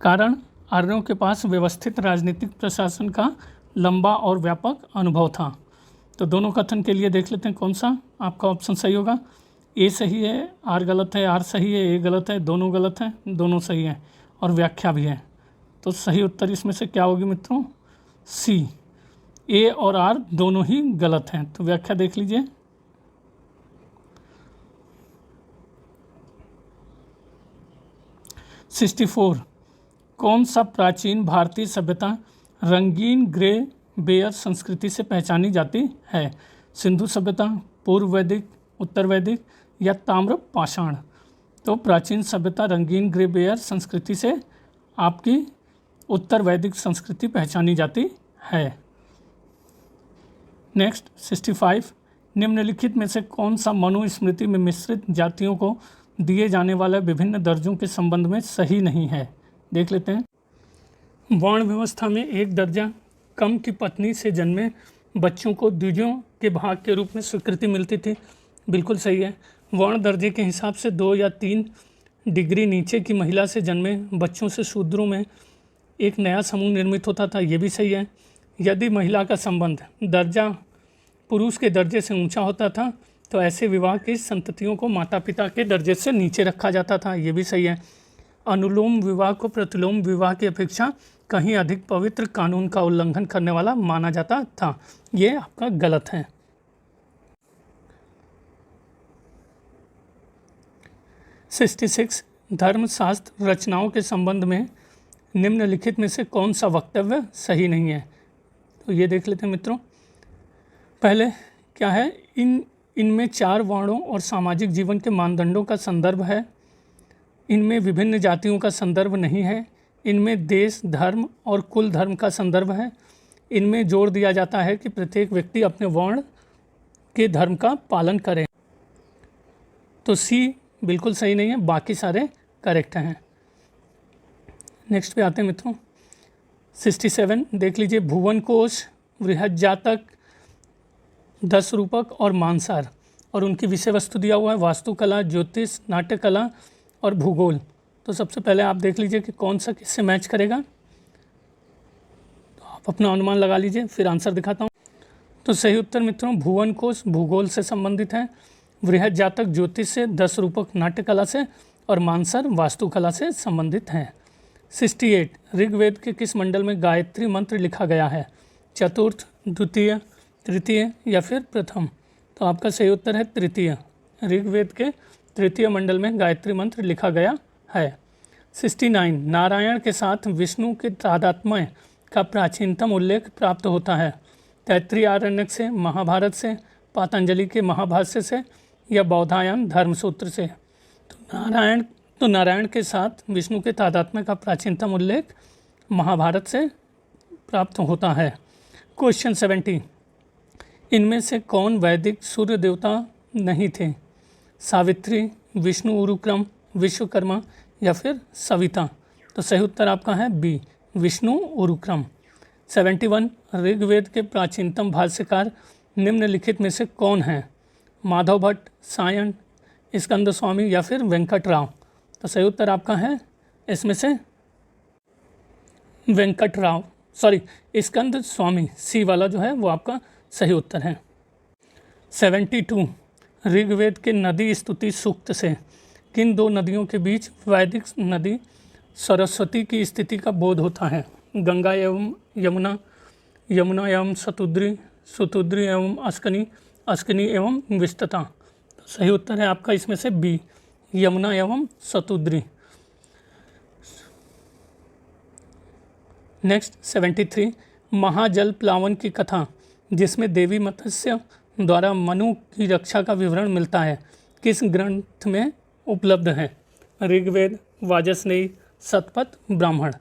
कारण आर्यों के पास व्यवस्थित राजनीतिक प्रशासन का लंबा और व्यापक अनुभव था। तो दोनों कथन के लिए देख लेते हैं कौन सा आपका ऑप्शन सही होगा। ए सही है, आर गलत है, आर सही है, ए गलत है, दोनों गलत हैं, दोनों सही हैं और व्याख्या भी है। तो सही उत्तर इसमें से क्या होगी मित्रों? सी। ए और आर दोनों ही गलत हैं। तो व्याख्या देख लीजिए। (64) कौन सा प्राचीन भारतीय सभ्यता रंगीन ग्रे बेयर संस्कृति से पहचानी जाती है? सिंधु सभ्यता, पूर्व वैदिक, उत्तर वैदिक या ताम्र पाषाण। तो प्राचीन सभ्यता रंगीन ग्रेवेयर संस्कृति से आपकी उत्तर वैदिक संस्कृति पहचानी जाती है। नेक्स्ट 65, निम्नलिखित में से कौन सा मनुस्मृति में मिश्रित जातियों को दिए जाने वाले विभिन्न दर्जों के संबंध में सही नहीं है। देख लेते हैं। वर्ण व्यवस्था में एक दर्जा कम की पत्नी से जन्मे बच्चों को द्विजों के भाग के रूप में स्वीकृति मिलती थी। बिल्कुल सही है। वर्ण दर्जे के हिसाब से 2 या 3 डिग्री नीचे की महिला से जन्मे बच्चों से शूद्रों में एक नया समूह निर्मित होता था। ये भी सही है। यदि महिला का संबंध दर्जा पुरुष के दर्जे से ऊंचा होता था तो ऐसे विवाह की संततियों को माता पिता के दर्जे से नीचे रखा जाता था। ये भी सही है। अनुलोम विवाह को प्रतिलोम विवाह की अपेक्षा कहीं अधिक पवित्र कानून का उल्लंघन करने वाला माना जाता था। ये आपका गलत है। 66, धर्मशास्त्र रचनाओं के संबंध में निम्नलिखित में से कौन सा वक्तव्य सही नहीं है। तो ये देख लेते हैं मित्रों। पहले क्या है, इनमें 4 वर्णों और सामाजिक जीवन के मानदंडों का संदर्भ है। इनमें विभिन्न जातियों का संदर्भ नहीं है। इनमें देश, धर्म और कुल धर्म का संदर्भ है। इनमें जोर दिया जाता है कि प्रत्येक व्यक्ति अपने वर्ण के धर्म का पालन करे। तो सी बिल्कुल सही नहीं है, बाकी सारे करेक्ट हैं। नेक्स्ट पे आते हैं मित्रों। 67 देख लीजिए। भुवन कोश, बृहज्जातक, 10 रूपक और मानसार, और उनकी विषय वस्तु दिया हुआ है वास्तुकला, ज्योतिष, नाट्यकला और भूगोल। तो सबसे पहले आप देख लीजिए कि कौन सा किससे मैच करेगा। तो आप अपना अनुमान लगा लीजिए, फिर आंसर दिखाता हूँ। तो सही उत्तर मित्रों भुवन कोश भूगोल से संबंधित है, बृहज्जातक ज्योतिष से, 10 रूपक नाट्यकला से और मानसर वास्तुकला से संबंधित हैं। 68 ऋग्वेद के किस मंडल में गायत्री मंत्र लिखा गया है। चतुर्थ, द्वितीय, तृतीय या फिर प्रथम। तो आपका सही उत्तर है तृतीय। ऋग्वेद के तृतीय मंडल में गायत्री मंत्र लिखा गया है। 69 नारायण के साथ विष्णु के तादात्म्य का प्राचीनतम उल्लेख प्राप्त होता है। तैत्तिरीय आरण्यक से, महाभारत से, पातंजलि के महाभाष्य से या बौधायन धर्मसूत्र से। तो नारायण के साथ विष्णु के तादात्म्य का प्राचीनतम उल्लेख महाभारत से प्राप्त होता है। क्वेश्चन 70 इनमें से कौन वैदिक सूर्य देवता नहीं थे। सावित्री, विष्णु उरुक्रम, विश्वकर्मा या फिर सविता। तो सही उत्तर आपका है बी, विष्णु उरुक्रम। 71 ऋग्वेद के प्राचीनतम भाष्यकार निम्नलिखित में से कौन हैं। माधव भट्ट, सायन, स्कंद स्वामी या फिर वेंकटराव। तो सही उत्तर आपका है इसमें से वेंकटराव, स्कंद स्वामी। सी वाला जो है वो आपका सही उत्तर है। 72 ऋग्वेद के नदी स्तुति सूक्त से किन 2 नदियों के बीच वैदिक नदी सरस्वती की स्थिति का बोध होता है। गंगा एवं यमुना, यमुना एवं शतुद्री, शतुद्री एवं अस्कनी, अस्कनी एवं विस्तता। तो सही उत्तर है आपका इसमें से बी, यमुना एवं शतुद्री। नेक्स्ट 73 महाजल प्लावन की कथा जिसमें देवी मत्स्य द्वारा मनु की रक्षा का विवरण मिलता है किस ग्रंथ में उपलब्ध है। ऋग्वेद, वाजस्नेयी, शतपथ, ब्राह्मण।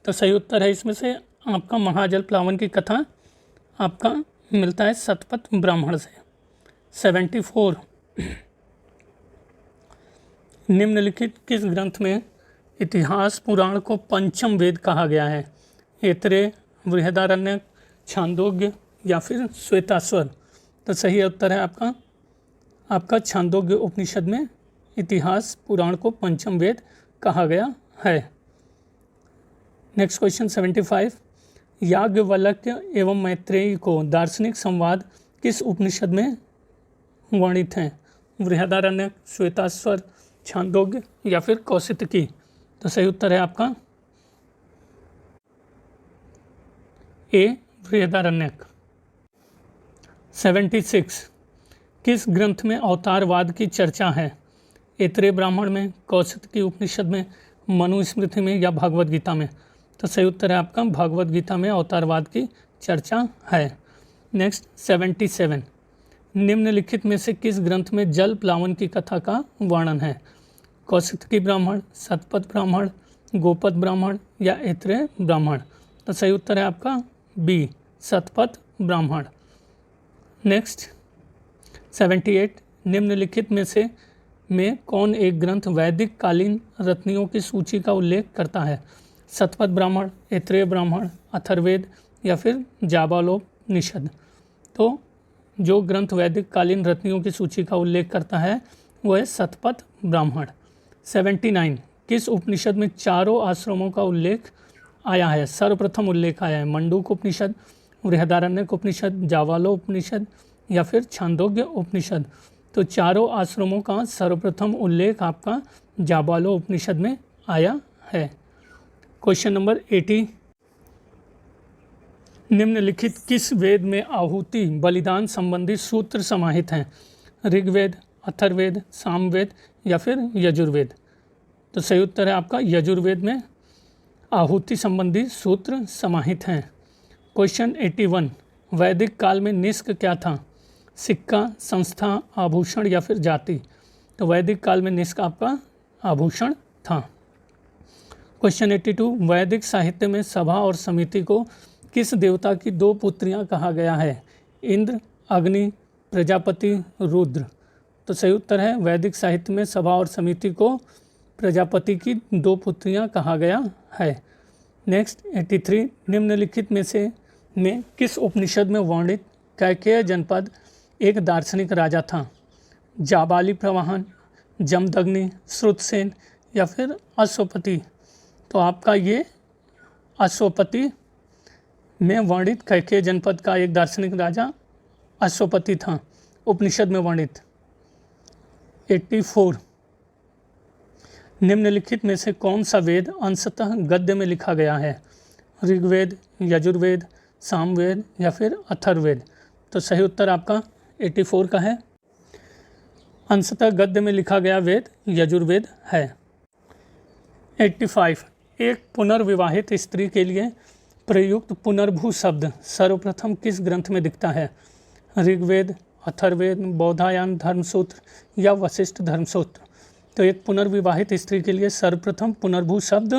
तो सही उत्तर है इसमें से आपका महाजल प्लावन की कथा आपका मिलता है शतपथ ब्राह्मण से। 74 निम्नलिखित किस ग्रंथ में इतिहास पुराण को पंचम वेद कहा गया है। ऐतरेय, बृहदारण्यक, छांदोग्य या फिर श्वेताश्वर। तो सही उत्तर है आपका छांदोग्य उपनिषद में इतिहास पुराण को पंचम वेद कहा गया है। नेक्स्ट क्वेश्चन 75 याज्ञवल्क्य एवं मैत्रेयी को दार्शनिक संवाद किस उपनिषद में वर्णित हैं। बृहदारण्यक, श्वेताश्वर, छांदोग्य या फिर कौशितकी। तो सही उत्तर है आपका ए, बृहदारण्यक। 76 किस ग्रंथ में अवतारवाद की चर्चा है। ऐतरेय ब्राह्मण में, कौशितकी उपनिषद में, मनुस्मृति में या भागवत गीता में। तो सही उत्तर है आपका भागवत गीता में अवतारवाद की चर्चा है। नेक्स्ट 77 निम्नलिखित में से किस ग्रंथ में जल प्लावन की कथा का वर्णन है? कौशिकी ब्राह्मण, शतपथ ब्राह्मण, गोपद ब्राह्मण या ऐत्रेय ब्राह्मण? तो सही उत्तर है आपका बी, शतपथ ब्राह्मण। नेक्स्ट 78, निम्नलिखित में कौन एक ग्रंथ वैदिक कालीन रत्नियों की सूची का उल्लेख करता है? शतपथ ब्राह्मण, ऐत्रेय ब्राह्मण, अथर्ववेद या फिर जाबालोपनिषद? तो जो ग्रंथ वैदिक कालीन रत्नियों की सूची का उल्लेख करता है वो है शतपथ ब्राह्मण। 79, किस उपनिषद में चारों आश्रमों का उल्लेख आया है? सर्वप्रथम उल्लेख आया है मंडूक उपनिषद, बृहदारण्यक उपनिषद, जाबालोपनिषद या फिर छांदोग्य उपनिषद? तो चारों आश्रमों का सर्वप्रथम उल्लेख आपका जाबालोपनिषद में आया है। क्वेश्चन नंबर 80, निम्नलिखित किस वेद में आहुति बलिदान संबंधी सूत्र समाहित हैं? ऋग्वेद, अथर्ववेद, सामवेद या फिर यजुर्वेद? तो सही उत्तर है आपका यजुर्वेद में आहुति संबंधी सूत्र समाहित हैं। क्वेश्चन 81, वैदिक काल में निष्क क्या था? सिक्का, संस्था, आभूषण या फिर जाति? तो वैदिक काल में निष्क आपका आभूषण था। क्वेश्चन 82, वैदिक साहित्य में सभा और समिति को किस देवता की दो पुत्रियां कहा गया है? इंद्र, अग्नि, प्रजापति, रुद्र? तो सही उत्तर है वैदिक साहित्य में सभा और समिति को प्रजापति की दो पुत्रियां कहा गया है। नेक्स्ट 83, निम्नलिखित में किस उपनिषद में वर्णित कैकेय जनपद एक दार्शनिक राजा था? जाबाली प्रवाहन, जमदग्नि, श्रुतसेन या फिर अश्वपति? तो आपका ये अश्वपति में वर्णित कैकेय जनपद का एक दार्शनिक राजा अश्वपति था, उपनिषद में वर्णित। 84, निम्नलिखित में से कौन सा वेद अंशतः गद्य में लिखा गया है? ऋग्वेद, यजुर्वेद, सामवेद या फिर अथर्ववेद? तो सही उत्तर आपका 84 का है, अंशतः गद्य में लिखा गया वेद यजुर्वेद है। 85, एक पुनर्विवाहित स्त्री के लिए प्रयुक्त पुनर्भू शब्द सर्वप्रथम किस ग्रंथ में दिखता है? ऋग्वेद, अथर्ववेद, बौधायन धर्मसूत्र या वशिष्ठ धर्मसूत्र? तो एक पुनर्विवाहित स्त्री के लिए सर्वप्रथम पुनर्भू शब्द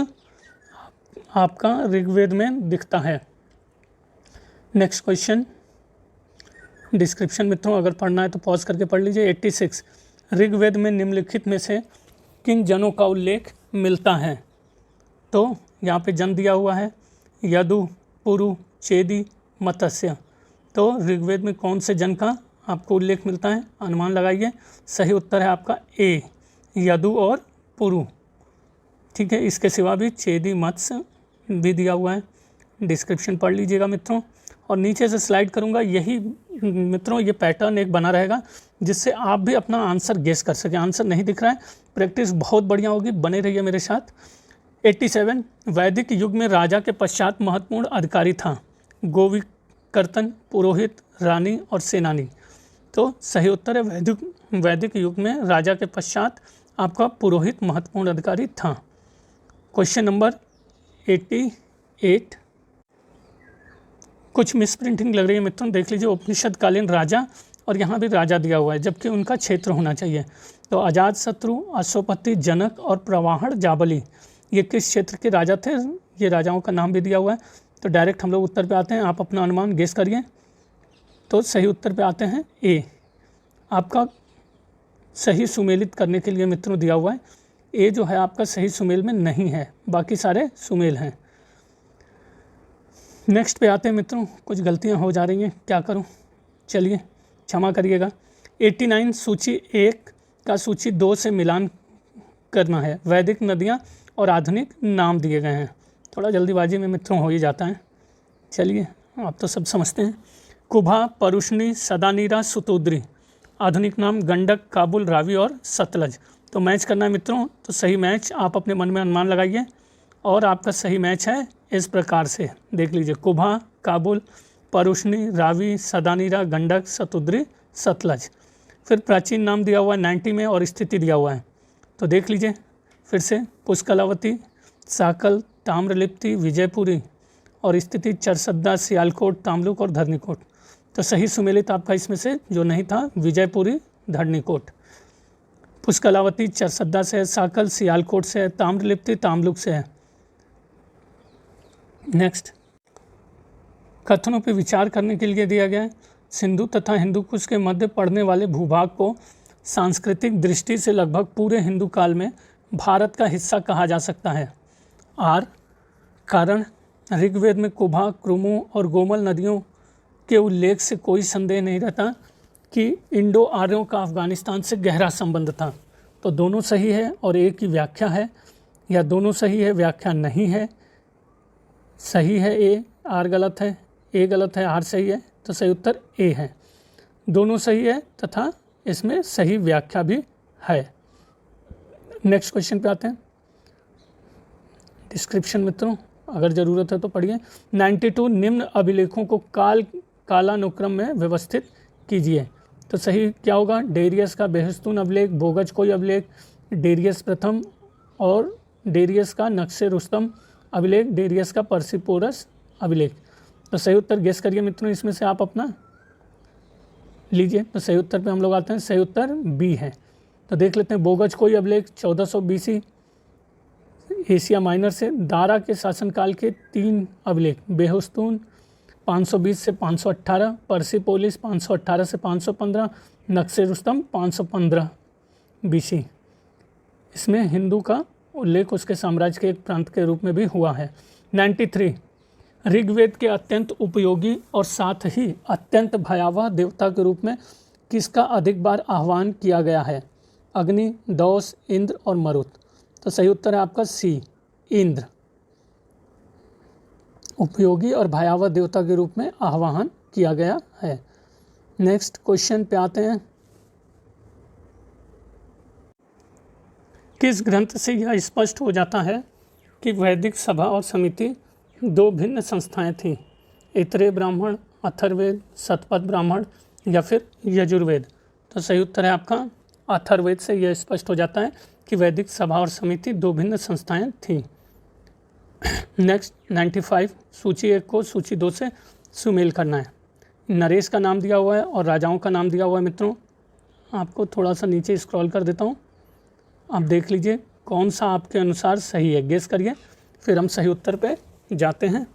आपका ऋग्वेद में दिखता है। नेक्स्ट क्वेश्चन, डिस्क्रिप्शन मित्रों अगर पढ़ना है तो पॉज करके पढ़ लीजिए। 86, ऋग्वेद में निम्नलिखित में से किन जनों का उल्लेख मिलता है? तो यहाँ पे जन दिया हुआ है, यदु, पुरु, चेदी, मत्स्य। तो ऋग्वेद में कौन से जन का आपको उल्लेख मिलता है? अनुमान लगाइए। सही उत्तर है आपका ए, यदु और पुरु। ठीक है, इसके सिवा भी चेदी, मत्स्य भी दिया हुआ है, डिस्क्रिप्शन पढ़ लीजिएगा मित्रों। और नीचे से स्लाइड करूँगा, यही मित्रों ये पैटर्न एक बना रहेगा जिससे आप भी अपना आंसर गेस कर सकें। आंसर नहीं दिख रहा है, प्रैक्टिस बहुत बढ़िया होगी, बने रहिए मेरे साथ। 87, वैदिक युग में राजा के पश्चात महत्वपूर्ण अधिकारी था? गोविकर्तन, पुरोहित, रानी और सेनानी? तो सही उत्तर है वैदिक युग में राजा के पश्चात आपका पुरोहित महत्वपूर्ण अधिकारी था। क्वेश्चन नंबर 88, कुछ मिसप्रिंटिंग लग रही है मित्रों, देख लीजिए। उपनिषद कालीन राजा और यहाँ भी राजा दिया हुआ है जबकि उनका क्षेत्र होना चाहिए। तो अजातशत्रु, अश्वपति, जनक और प्रवाहण जाबली ये किस क्षेत्र के राजा थे? ये राजाओं का नाम भी दिया हुआ है। तो डायरेक्ट हम लोग उत्तर पे आते हैं, आप अपना अनुमान गेस करिए। तो सही उत्तर पे आते हैं ए, आपका सही सुमेलित करने के लिए मित्रों दिया हुआ है। ए जो है आपका सही सुमेल में नहीं है, बाकी सारे सुमेल हैं। नेक्स्ट पे आते हैं मित्रों, कुछ गलतियां हो जा रही हैं, क्या करूं, चलिए क्षमा करिएगा। 89, सूची 1 का सूची 2 से मिलान करना है। वैदिक नदियां और आधुनिक नाम दिए गए हैं। थोड़ा जल्दीबाजी में मित्रों हो ही जाता है, चलिए आप तो सब समझते हैं। कुभा, परुष्णी, सदानीरा, सुतोद्री। आधुनिक नाम गंडक, काबुल, रावी और सतलज। तो मैच करना है मित्रों, तो सही मैच आप अपने मन में अनुमान लगाइए और आपका सही मैच है इस प्रकार से, देख लीजिए। कुभा, काबुल, परुष्णी, रावी, सदानीरा, गंडक, सतुद्री, सतलज। फिर प्राचीन नाम दिया हुआ है 90 में और स्थिति दिया हुआ है, तो देख लीजिए फिर से। पुष्कलावती, साकल, ताम्रलिप्ति, विजयपुरी और स्थिति चरसद्दा, सियालकोट, तामलुक और धरनीकोट। तो सही सुमेलित आपका इसमें से जो नहीं था विजयपुरी धरणीकोट। पुष्कलावती चरसद्दा से है, साकल सियालकोट से है, ताम्रलिप्ति तामलुक से है। नेक्स्ट, कथनों पर विचार करने के लिए दिया गया है। सिंधु तथा हिंदू कुश के मध्य पड़ने वाले भूभाग को सांस्कृतिक दृष्टि से लगभग पूरे हिंदू काल में भारत का हिस्सा कहा जा सकता है। आर, कारण ऋग्वेद में कुभा, क्रुमो और गोमल नदियों के उल्लेख से कोई संदेह नहीं रहता कि इंडो आर्यों का अफगानिस्तान से गहरा संबंध था। तो दोनों सही है और एक ही व्याख्या है, या दोनों सही है व्याख्या नहीं है। सही है ए, आर गलत है, ए गलत है, आर सही है, तो सही उत्तर ए है। दोनों सही है तथा इसमें सही व्याख्या भी है। नेक्स्ट क्वेश्चन पे आते हैं। डिस्क्रिप्शन मित्रों अगर ज़रूरत है तो पढ़िए। 92 निम्न अभिलेखों को कालानुक्रम में व्यवस्थित कीजिए। तो सही क्या होगा? डेरियस का बेहस्तून अभिलेख, बोगज कोई अभिलेख, डेरियस प्रथम और डेरियस का नक्शे रुस्तम अभिलेख, डेरियस का परसिपोरस अभिलेख। तो सही उत्तर गेस करिए मित्रों, इसमें से आप अपना लीजिए। तो सही उत्तर पे हम लोग आते हैं, सही उत्तर बी है। तो देख लेते हैं, बोगज कोई अभिलेख 1400 BC एशिया माइनर से, दारा के शासनकाल के 3 अभिलेख, बेहस्तून 520 से 518, परसिपोलिस 518 से 515, नक्शे रुस्तम 515 BC। इसमें हिंदू का उल्लेख उसके साम्राज्य के एक प्रांत के रूप में भी हुआ है। 93 ऋग्वेद के अत्यंत उपयोगी और साथ ही अत्यंत भयावह देवता के रूप में किसका अधिक बार आह्वान किया गया है? अग्नि, दौस, इंद्र और मरुत। तो सही उत्तर है आपका सी, इंद्र। उपयोगी और भयावह देवता के रूप में आह्वान किया गया है। नेक्स्ट क्वेश्चन पे आते हैं। किस ग्रंथ से यह स्पष्ट हो जाता है कि वैदिक सभा और समिति 2 भिन्न संस्थाएं थीं? ऐतरेय ब्राह्मण, अथर्ववेद, शतपथ ब्राह्मण या फिर यजुर्वेद। तो सही उत्तर है आपका अथर्ववेद से यह स्पष्ट हो जाता है कि वैदिक सभा और समिति 2 भिन्न संस्थाएं थीं। नेक्स्ट 95 सूची 1 को सूची 2 से सुमेल करना है। नरेश का नाम दिया हुआ है और राजाओं का नाम दिया हुआ है। मित्रों आपको थोड़ा सा नीचे स्क्रॉल कर देता हूँ, आप देख लीजिए कौन सा आपके अनुसार सही है, गेस करिए, फिर हम सही उत्तर पे जाते हैं।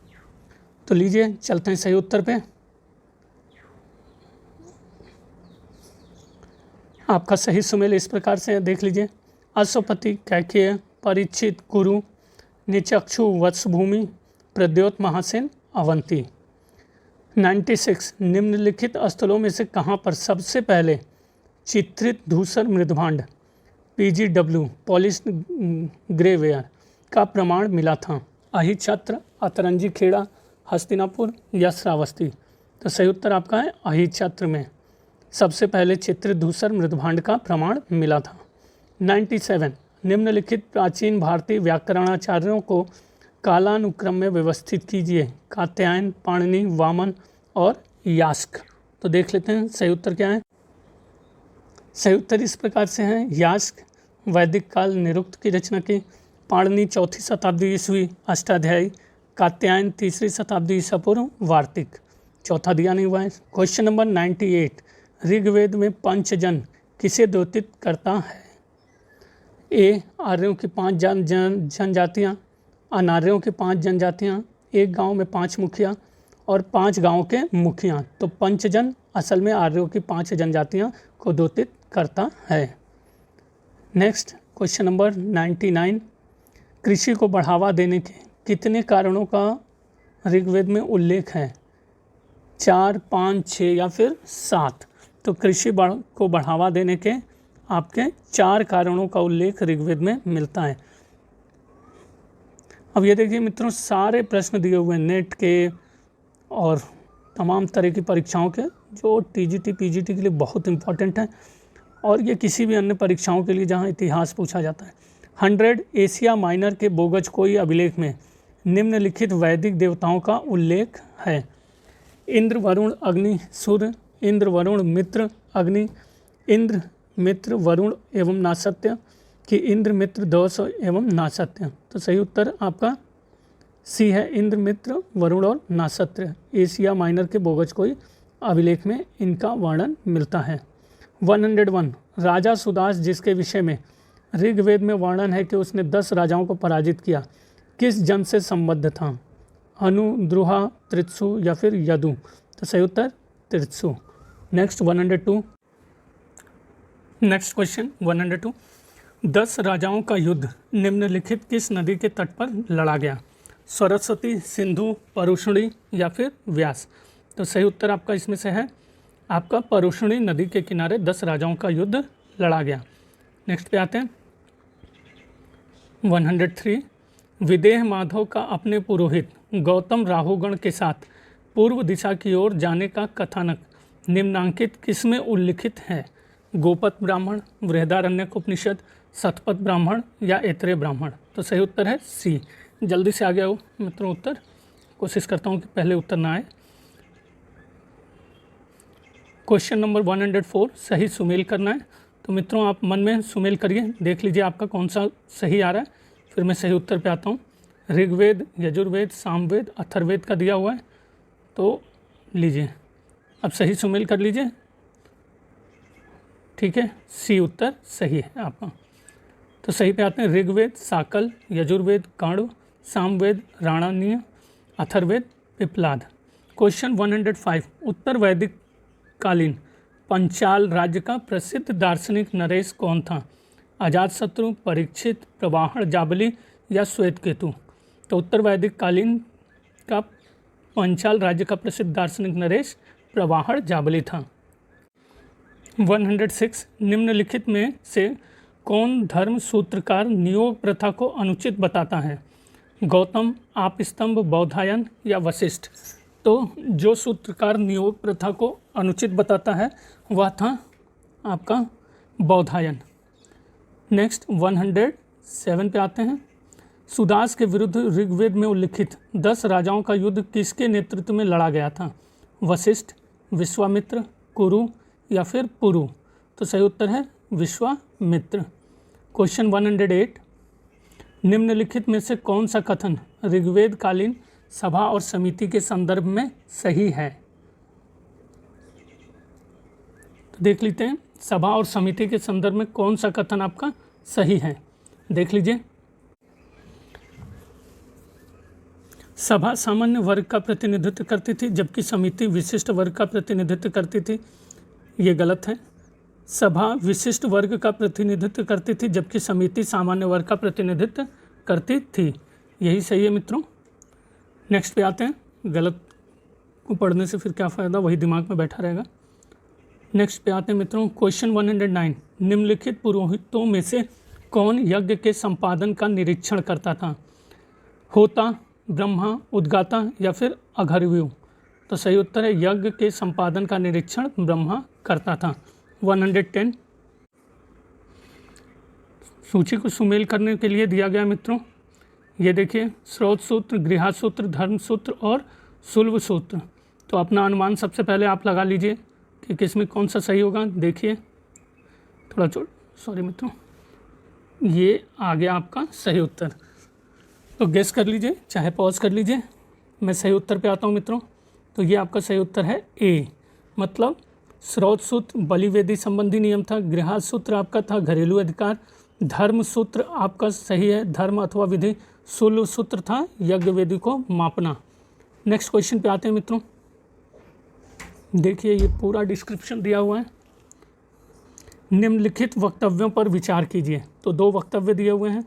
तो लीजिए चलते हैं सही उत्तर पे। आपका सही सुमेल इस प्रकार से देख लीजिए। अश्वपति, कैकेय, परीक्षित, कुरु, निचक्षु, वत्सभूमि, प्रद्योत, महासेन, अवंती। 96 निम्नलिखित स्थलों में से कहाँ पर सबसे पहले चित्रित धूसर मृदभांड PGW पॉलिश्ड ग्रेवेयर का प्रमाण मिला था? अहिछत्र, अतरंजी खेड़ा, हस्तिनापुर या श्रावस्ती। तो सही उत्तर आपका है अहिछत्र में सबसे पहले चित्रित धूसर मृदभांड का प्रमाण मिला था। 97 निम्नलिखित प्राचीन भारतीय व्याकरणाचार्यों को कालानुक्रम में व्यवस्थित कीजिए। कात्यायन, पाणिनि, वामन और यास्क। तो देख लेते हैं सही उत्तर क्या है। सही उत्तर इस प्रकार से हैं, यास्क वैदिक काल निरुक्त की रचना की, पाणिनि 4वीं शताब्दी ईस्वी अष्टाध्यायी, कात्यायन 3री शताब्दी ईसा पूर्व वार्तिक। चौथा दिया नहीं हुआ है। क्वेश्चन नंबर 98 ऋग्वेद में पंचजन किसे द्योतित करता है? ए आर्यों की 5 जनजातियाँ, अनार्यों की 5 जनजातियाँ, एक गांव में 5 मुखिया और 5 गांवों के मुखिया। तो पंचजन असल में आर्यों की 5 जनजातियाँ को द्योतित करता है। नेक्स्ट क्वेश्चन नंबर 99 कृषि को बढ़ावा देने के कितने कारणों का ऋग्वेद में उल्लेख है? 4, 5, 6 या फिर 7। तो कृषि को बढ़ावा देने के आपके 4 कारणों का उल्लेख ऋग्वेद में मिलता है। अब ये देखिए मित्रों, सारे प्रश्न दिए हुए हैं नेट के और तमाम तरह की परीक्षाओं के, जो TGT PGT के लिए बहुत इंपॉर्टेंट है, और ये किसी भी अन्य परीक्षाओं के लिए जहाँ इतिहास पूछा जाता है। 100 एशिया माइनर के बोगज कोई अभिलेख में निम्नलिखित वैदिक देवताओं का उल्लेख है? इंद्र, वरुण, अग्नि, सूर्य, इंद्र, वरुण, मित्र, अग्नि, इंद्र, मित्र, वरुण एवं नासत्य कि इंद्र, मित्र, दौस एवं नासत्य। तो सही उत्तर आपका सी है, इंद्र, मित्र, वरुण और नासत्य एशिया माइनर के बोगज कोई अभिलेख में इनका वर्णन मिलता है। 101 राजा सुदास, जिसके विषय में ऋग्वेद में वर्णन है कि उसने 10 राजाओं को पराजित किया, किस जन से संबद्ध था? अनु, द्रुहा, तृत्सु या फिर यदु? तो सही उत्तर तृत्सु। नेक्स्ट 102, नेक्स्ट क्वेश्चन 102, 10 राजाओं का युद्ध निम्नलिखित किस नदी के तट पर लड़ा गया? सरस्वती, सिंधु, परुष्णी या फिर व्यास? तो सही उत्तर आपका इसमें से है आपका परुष्णी नदी के किनारे 10 राजाओं का युद्ध लड़ा गया। नेक्स्ट पे आते हैं 103, विदेह माधव का अपने पुरोहित गौतम राहुगण के साथ पूर्व दिशा की ओर जाने का कथानक निम्नांकित किसमें उल्लिखित है? गोपत ब्राह्मण, बृहदारण्यक उपनिषद, शतपथ ब्राह्मण या ऐतरेय ब्राह्मण? तो सही उत्तर है सी। जल्दी से आ गया हो मित्रों उत्तर, कोशिश करता हूँ कि पहले उत्तर ना आए। क्वेश्चन नंबर 104, सही सुमेल करना है। तो मित्रों आप मन में सुमेल करिए, देख लीजिए आपका कौन सा सही आ रहा है, फिर मैं सही उत्तर पे आता हूँ। ऋग्वेद, यजुर्वेद, सामवेद, अथर्ववेद का दिया हुआ है, तो लीजिए अब सही सुमेल कर लीजिए। ठीक है, सी उत्तर सही है आपका। तो सही पे आते हैं ऋग्वेद साकल, यजुर्वेद कण्व, सामवेद राणानीय, अथर्ववेद पिप्लाद। क्वेश्चन 105, उत्तर वैदिक कालीन पंचाल राज्य का प्रसिद्ध दार्शनिक नरेश कौन था? अजातशत्रु, परीक्षित, प्रवाहण जाबली या श्वेतकेतु? तो उत्तर वैदिक कालीन का पंचाल राज्य का प्रसिद्ध दार्शनिक नरेश प्रवाहण जाबली था। 106, निम्नलिखित में से कौन धर्म सूत्रकार नियोग प्रथा को अनुचित बताता है? गौतम, आपस्तंभ, बौधायन या वशिष्ठ? तो जो सूत्रकार नियोग प्रथा को अनुचित बताता है वह था आपका बौधायन। नेक्स्ट 107 पे आते हैं, सुदास के विरुद्ध ऋग्वेद में उल्लिखित 10 राजाओं का युद्ध किसके नेतृत्व में लड़ा गया था? वशिष्ठ, विश्वामित्र, कुरु या फिर पुरु? तो सही उत्तर है विश्वामित्र। क्वेश्चन 108, निम्नलिखित में से कौन सा कथन ऋग्वेद कालीन सभा और समिति के संदर्भ में सही है? तो देख लेते हैं सभा और समिति के संदर्भ में कौन सा कथन आपका सही है, देख लीजिए। सभा सामान्य वर्ग का प्रतिनिधित्व करती थी जबकि समिति विशिष्ट वर्ग का प्रतिनिधित्व करती थी, ये गलत है। सभा विशिष्ट वर्ग का प्रतिनिधित्व करती थी जबकि समिति सामान्य वर्ग का प्रतिनिधित्व करती थी, यही सही है मित्रों। नेक्स्ट पे आते हैं, गलत को पढ़ने से फिर क्या फ़ायदा, वही दिमाग में बैठा रहेगा। नेक्स्ट पे आते हैं मित्रों क्वेश्चन 109, निम्नलिखित पुरोहितों में से कौन यज्ञ के संपादन का निरीक्षण करता था? होता, ब्रह्मा, उद्गाता या फिर अघर्व्यु? तो सही उत्तर है यज्ञ के संपादन का निरीक्षण ब्रह्मा करता था। 110, सूची को सुमेल करने के लिए दिया गया मित्रों, ये देखिए स्रोत सूत्र, गृहस्थ सूत्र, धर्म सूत्र और सुलभ सूत्र। तो अपना अनुमान सबसे पहले आप लगा लीजिए कि किसमें कौन सा सही होगा। देखिए थोड़ा सॉरी मित्रों, ये आ गया आपका सही उत्तर, तो गेस कर लीजिए, चाहे पॉज कर लीजिए। मैं सही उत्तर पे आता हूँ मित्रों, तो ये आपका सही उत्तर है ए, मतलब स्रोत सूत्र बलिवेदी संबंधी नियम था, गृहस्थ सूत्र आपका था घरेलू अधिकार, धर्म सूत्र आपका सही है धर्म अथवा विधि, सुलभ सूत्र था यज्ञ वेदी को मापना। नेक्स्ट क्वेश्चन पे आते हैं मित्रों, देखिए ये पूरा डिस्क्रिप्शन दिया हुआ है। निम्नलिखित वक्तव्यों पर विचार कीजिए। तो 2 वक्तव्य दिए हुए हैं,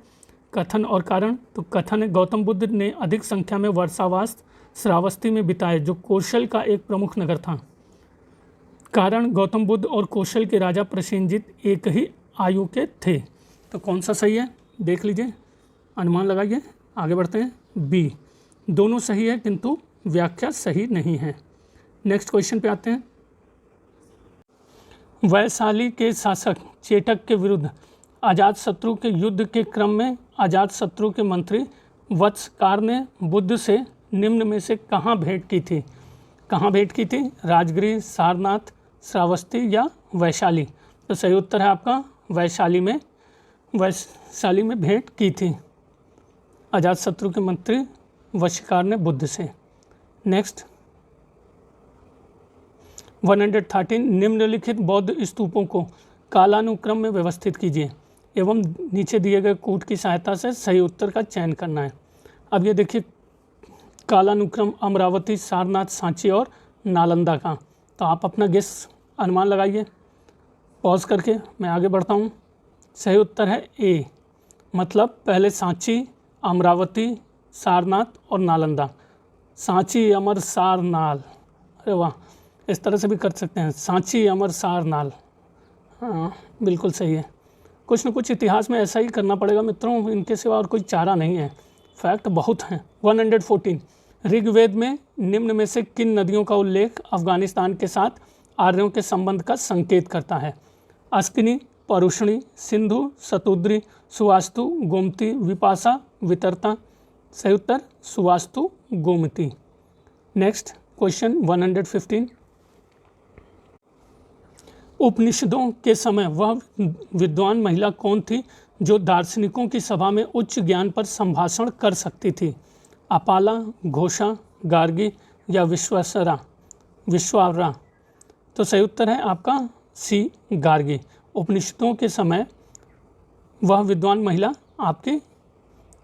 कथन और कारण। तो कथन है गौतम बुद्ध ने अधिक संख्या में वर्षावास श्रावस्ती में बिताए जो कौशल का एक प्रमुख नगर था। कारण गौतम बुद्ध और कौशल के राजा प्रसेनजित एक ही आयु के थे। तो कौन सा सही है देख लीजिए, अनुमान लगाइए। आगे बढ़ते हैं, बी, दोनों सही है किंतु व्याख्या सही नहीं है। नेक्स्ट क्वेश्चन पे आते हैं, वैशाली के शासक चेटक के विरुद्ध अजातशत्रु के युद्ध के क्रम में अजातशत्रु के मंत्री वत्सकार ने बुद्ध से निम्न में से कहाँ भेंट की थी? कहाँ भेंट की थी? राजगृह, सारनाथ, श्रावस्ती या वैशाली? तो सही उत्तर है आपका वैशाली में भेंट की थी अजातशत्रु के मंत्री वत्सकार ने बुद्ध से। नेक्स्ट, 113 निम्नलिखित बौद्ध स्तूपों को कालानुक्रम में व्यवस्थित कीजिए एवं नीचे दिए गए कूट की सहायता से सही उत्तर का चयन करना है। अब ये देखिए कालानुक्रम अमरावती, सारनाथ, सांची और नालंदा का, तो आप अपना गेस अनुमान लगाइए पॉज करके, मैं आगे बढ़ता हूँ। सही उत्तर है ए, मतलब पहले सांची, अमरावती, सारनाथ और नालंदा। सांची, अमर, सार, नाल, अरे वाह, इस तरह से भी कर सकते हैं, सांची, अमर, सार, नाल। हाँ बिल्कुल सही है। कुछ न कुछ इतिहास में ऐसा ही करना पड़ेगा मित्रों, इनके सिवा और कोई चारा नहीं है, फैक्ट बहुत हैं। 114 ऋग्वेद में निम्न में से किन नदियों का उल्लेख अफगानिस्तान के साथ आर्यों के संबंध का संकेत करता है? अस्किनी, परुष्णी, सिंधु, शतुद्री, सुवास्तु, गोमती, विपाशा, वितरता। सही उत्तर सुवास्तु, गोमती। नेक्स्ट क्वेश्चन 115 उपनिषदों के समय वह विद्वान महिला कौन थी जो दार्शनिकों की सभा में उच्च ज्ञान पर संभाषण कर सकती थी? अपाला, घोषा, गार्गी या विश्वावरा। तो सही उत्तर है आपका सी, गार्गी। उपनिषदों के समय वह विद्वान महिला आपके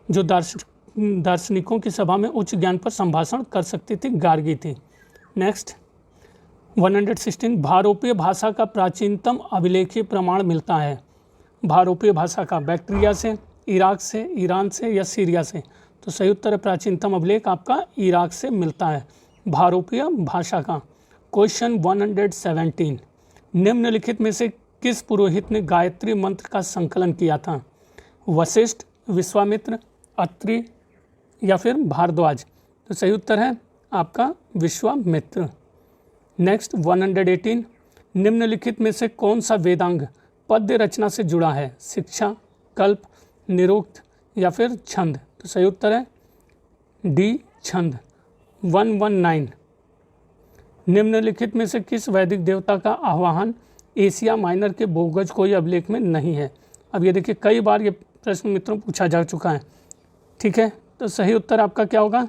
जो दार्शनिकों की सभा में उच्च ज्ञान पर संभाषण कर सकती थी, गार्गी थी। नेक्स्ट 116 भारोपीय भाषा का प्राचीनतम अभिलेखीय प्रमाण मिलता है? भारोपीय भाषा का बैक्ट्रिया से, इराक से, ईरान से या सीरिया से। तो सही उत्तर है प्राचीनतम अभिलेख आपका इराक से मिलता है भारोपीय भाषा का। क्वेश्चन 117 निम्नलिखित में से किस पुरोहित ने गायत्री मंत्र का संकलन किया था? वशिष्ठ, विश्वामित्र, अत्रि या फिर भारद्वाज। तो सही उत्तर है आपका विश्वामित्र। नेक्स्ट 118 निम्नलिखित में से कौन सा वेदांग पद्य रचना से जुड़ा है? शिक्षा, कल्प, निरुक्त या फिर छंद। तो सही उत्तर है डी, छंद। 119 निम्नलिखित में से किस वैदिक देवता का आह्वान एशिया माइनर के भूगज कोई अभिलेख में नहीं है? अब ये देखिए कई बार ये प्रश्न मित्रों पूछा जा चुका है, ठीक है। तो सही उत्तर आपका क्या होगा,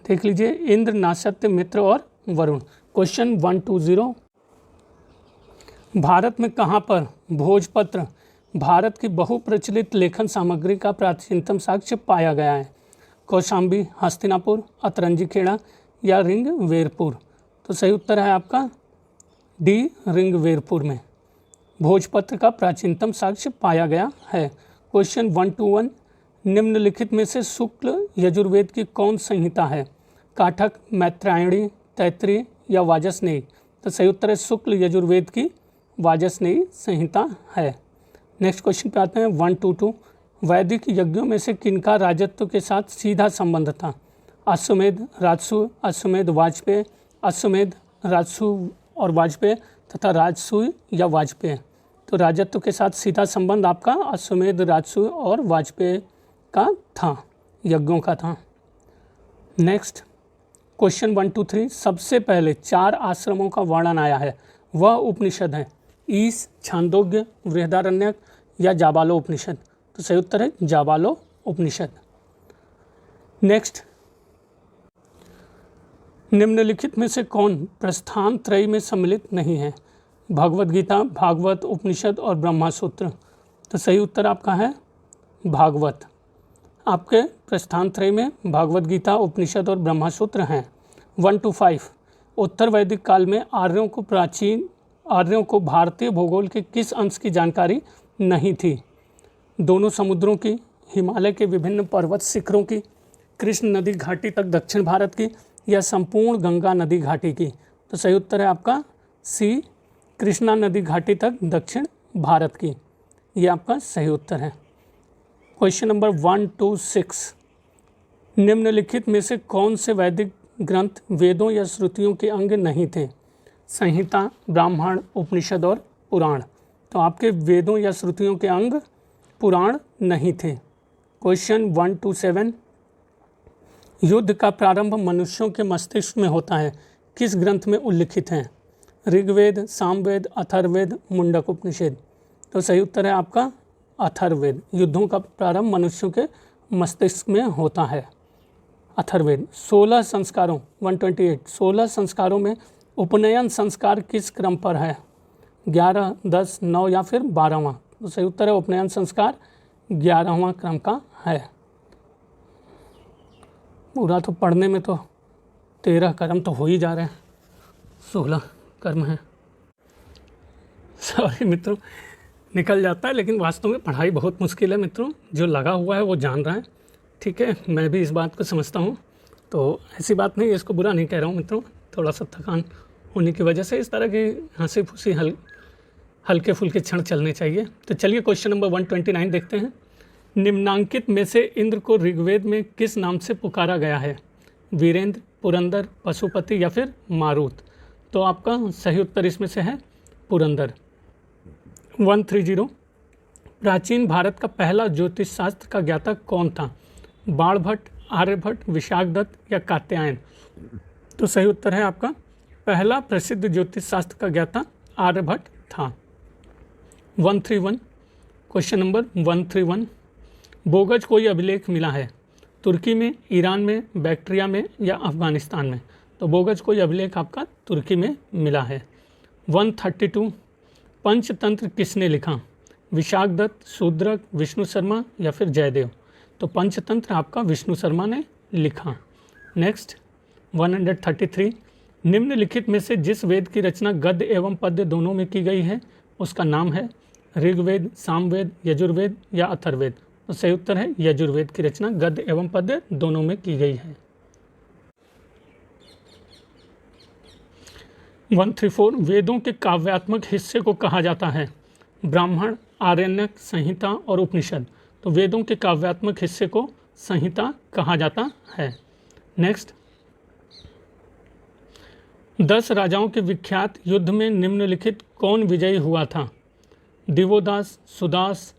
देख लीजिए, इंद्र, नासत्य, मित्र और वरुण। क्वेश्चन 120 भारत में कहाँ पर भोजपत्र भारत की बहुप्रचलित लेखन सामग्री का प्राचीनतम साक्ष्य पाया गया है? कौशाम्बी, हस्तिनापुर, अतरंजी खेड़ा या रिंगवेरपुर। तो सही उत्तर है आपका डी, रिंगवेरपुर में भोजपत्र का प्राचीनतम साक्ष्य पाया गया है। क्वेश्चन 121 निम्नलिखित में से शुक्ल यजुर्वेद की कौन संहिता है? काठक, मैत्रायणी, तैत्रीय या वाजसनेयी। तो सही उत्तर है शुक्ल यजुर्वेद की वाजसनेयी संहिता है। नेक्स्ट क्वेश्चन पे आते हैं 122 वैदिक यज्ञों में से किनका राजत्व के साथ सीधा संबंध था? अश्वमेध, राजसूय, अश्वमेध वाजपेय, अश्वमेध, राजसूय और वाजपेय तथा राजसूय या वाजपेय। तो राजत्व के साथ सीधा संबंध आपका अश्वमेध, राजसूय और वाजपेय का था, यज्ञों का था। नेक्स्ट क्वेश्चन 123 सबसे पहले 4 आश्रमों का वर्णन आया है, वह उपनिषद है? ईश, छांदोग्य, बृहदारण्यक या जाबालो उपनिषद। तो सही उत्तर है जाबालो उपनिषद। नेक्स्ट निम्नलिखित में से कौन प्रस्थान त्रय में सम्मिलित नहीं है? भगवद गीता, भागवत, उपनिषद और ब्रह्मसूत्र। तो सही उत्तर आपका है भागवत। आपके प्रस्थान त्रय में भागवत गीता, उपनिषद और ब्रह्मसूत्र हैं। 125 उत्तर वैदिक काल में आर्यों को भारतीय भूगोल के किस अंश की जानकारी नहीं थी? दोनों समुद्रों की, हिमालय के विभिन्न पर्वत शिखरों की, कृष्ण नदी घाटी तक दक्षिण भारत की या संपूर्ण गंगा नदी घाटी की। तो सही उत्तर है आपका सी, कृष्णा नदी घाटी तक दक्षिण भारत की। ये आपका सही उत्तर है। क्वेश्चन नंबर 126 निम्नलिखित में से कौन से वैदिक ग्रंथ वेदों या श्रुतियों के अंग नहीं थे? संहिता, ब्राह्मण, उपनिषद और पुराण। तो आपके वेदों या श्रुतियों के अंग पुराण नहीं थे। क्वेश्चन 127 युद्ध का प्रारंभ मनुष्यों के मस्तिष्क में होता है, किस ग्रंथ में उल्लिखित हैं? ऋग्वेद, सामवेद, अथर्ववेद, मुंडक उपनिषद। तो सही उत्तर है आपका अथर्ववेद। युद्धों का प्रारंभ मनुष्यों के मस्तिष्क में होता है, अथर्ववेद। 16 संस्कारों 128 16 संस्कारों में उपनयन संस्कार किस क्रम पर है? 11, 10, 9 या फिर 12वां? तो सही उत्तर है उपनयन संस्कार 11वां क्रम का है। पूरा तो पढ़ने में तो 13 कर्म तो हो ही जा रहे हैं, 16 कर्म हैं। सॉरी मित्रों, निकल जाता है, लेकिन वास्तव में पढ़ाई बहुत मुश्किल है मित्रों। जो लगा हुआ है वो जान रहा है, ठीक है। मैं भी इस बात को समझता हूँ, तो ऐसी बात नहीं है, इसको बुरा नहीं कह रहा हूँ मित्रों। थोड़ा सा थकान होने की वजह से इस तरह की हंसी फुसी हल्के फुल्के क्षण चलने चाहिए। तो चलिए क्वेश्चन नंबर 129 देखते हैं। निम्नांकित में से इंद्र को ऋग्वेद में किस नाम से पुकारा गया है? वीरेंद्र, पुरंदर, पशुपति या फिर मारुत? तो आपका सही उत्तर इसमें से है पुरंदर। 130। प्राचीन भारत का पहला ज्योतिष शास्त्र का ज्ञाता कौन था? बाणभट्ट, आर्यभट्ट, विशाखदत्त या कात्यायन? तो सही उत्तर है आपका पहला प्रसिद्ध ज्योतिष शास्त्र का ज्ञाता आर्यभट्ट था। 131। Question number 131। बोगज कोई अभिलेख मिला है? तुर्की में, ईरान में, बैक्ट्रिया में या अफगानिस्तान में? तो बोगज कोई अभिलेख आपका तुर्की में मिला है। 132। पंचतंत्र किसने लिखा? विशाखदत्त, शूद्रक, विष्णु शर्मा या फिर जयदेव? तो पंचतंत्र आपका विष्णु शर्मा ने लिखा। नेक्स्ट 133। निम्नलिखित में से जिस वेद की रचना गद्य एवं पद्य दोनों में की गई है उसका नाम है? ऋग्वेद, सामवेद, यजुर्वेद या अथर्ववेद? तो सही उत्तर है यजुर्वेद की रचना गद्य एवं पद्य दोनों में की गई है। 134। वेदों के काव्यात्मक हिस्से को कहा जाता है? ब्राह्मण, आरण्यक, संहिता और उपनिषद? तो वेदों के काव्यात्मक हिस्से को संहिता कहा जाता है। नेक्स्ट 10 राजाओं के विख्यात युद्ध में निम्नलिखित कौन विजयी हुआ था? दिवोदास, सुदास,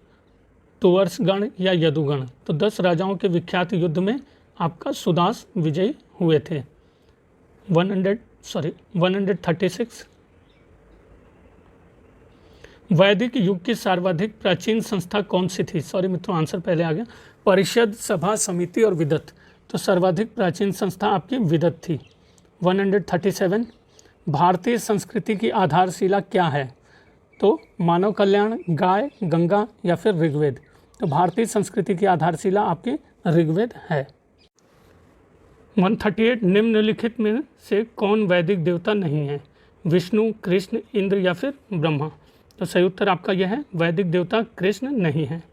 तुवर्सगण या यदुगण? तो 10 राजाओं के विख्यात युद्ध में आपका सुदास विजयी हुए थे। 136। वैदिक युग की सर्वाधिक प्राचीन संस्था कौन सी थी? सॉरी मित्रों, आंसर पहले आ गया। परिषद, सभा, समिति और विदत? तो सर्वाधिक प्राचीन संस्था आपकी विदत थी। 137। भारतीय संस्कृति की आधारशिला क्या है? तो मानव कल्याण, गाय, गंगा या फिर ऋग्वेद? तो भारतीय संस्कृति की आधारशिला आपकी ऋग्वेद है। 138। निम्नलिखित में से कौन वैदिक देवता नहीं है? विष्णु, कृष्ण, इंद्र या फिर ब्रह्मा? तो सही उत्तर आपका यह है वैदिक देवता कृष्ण नहीं है,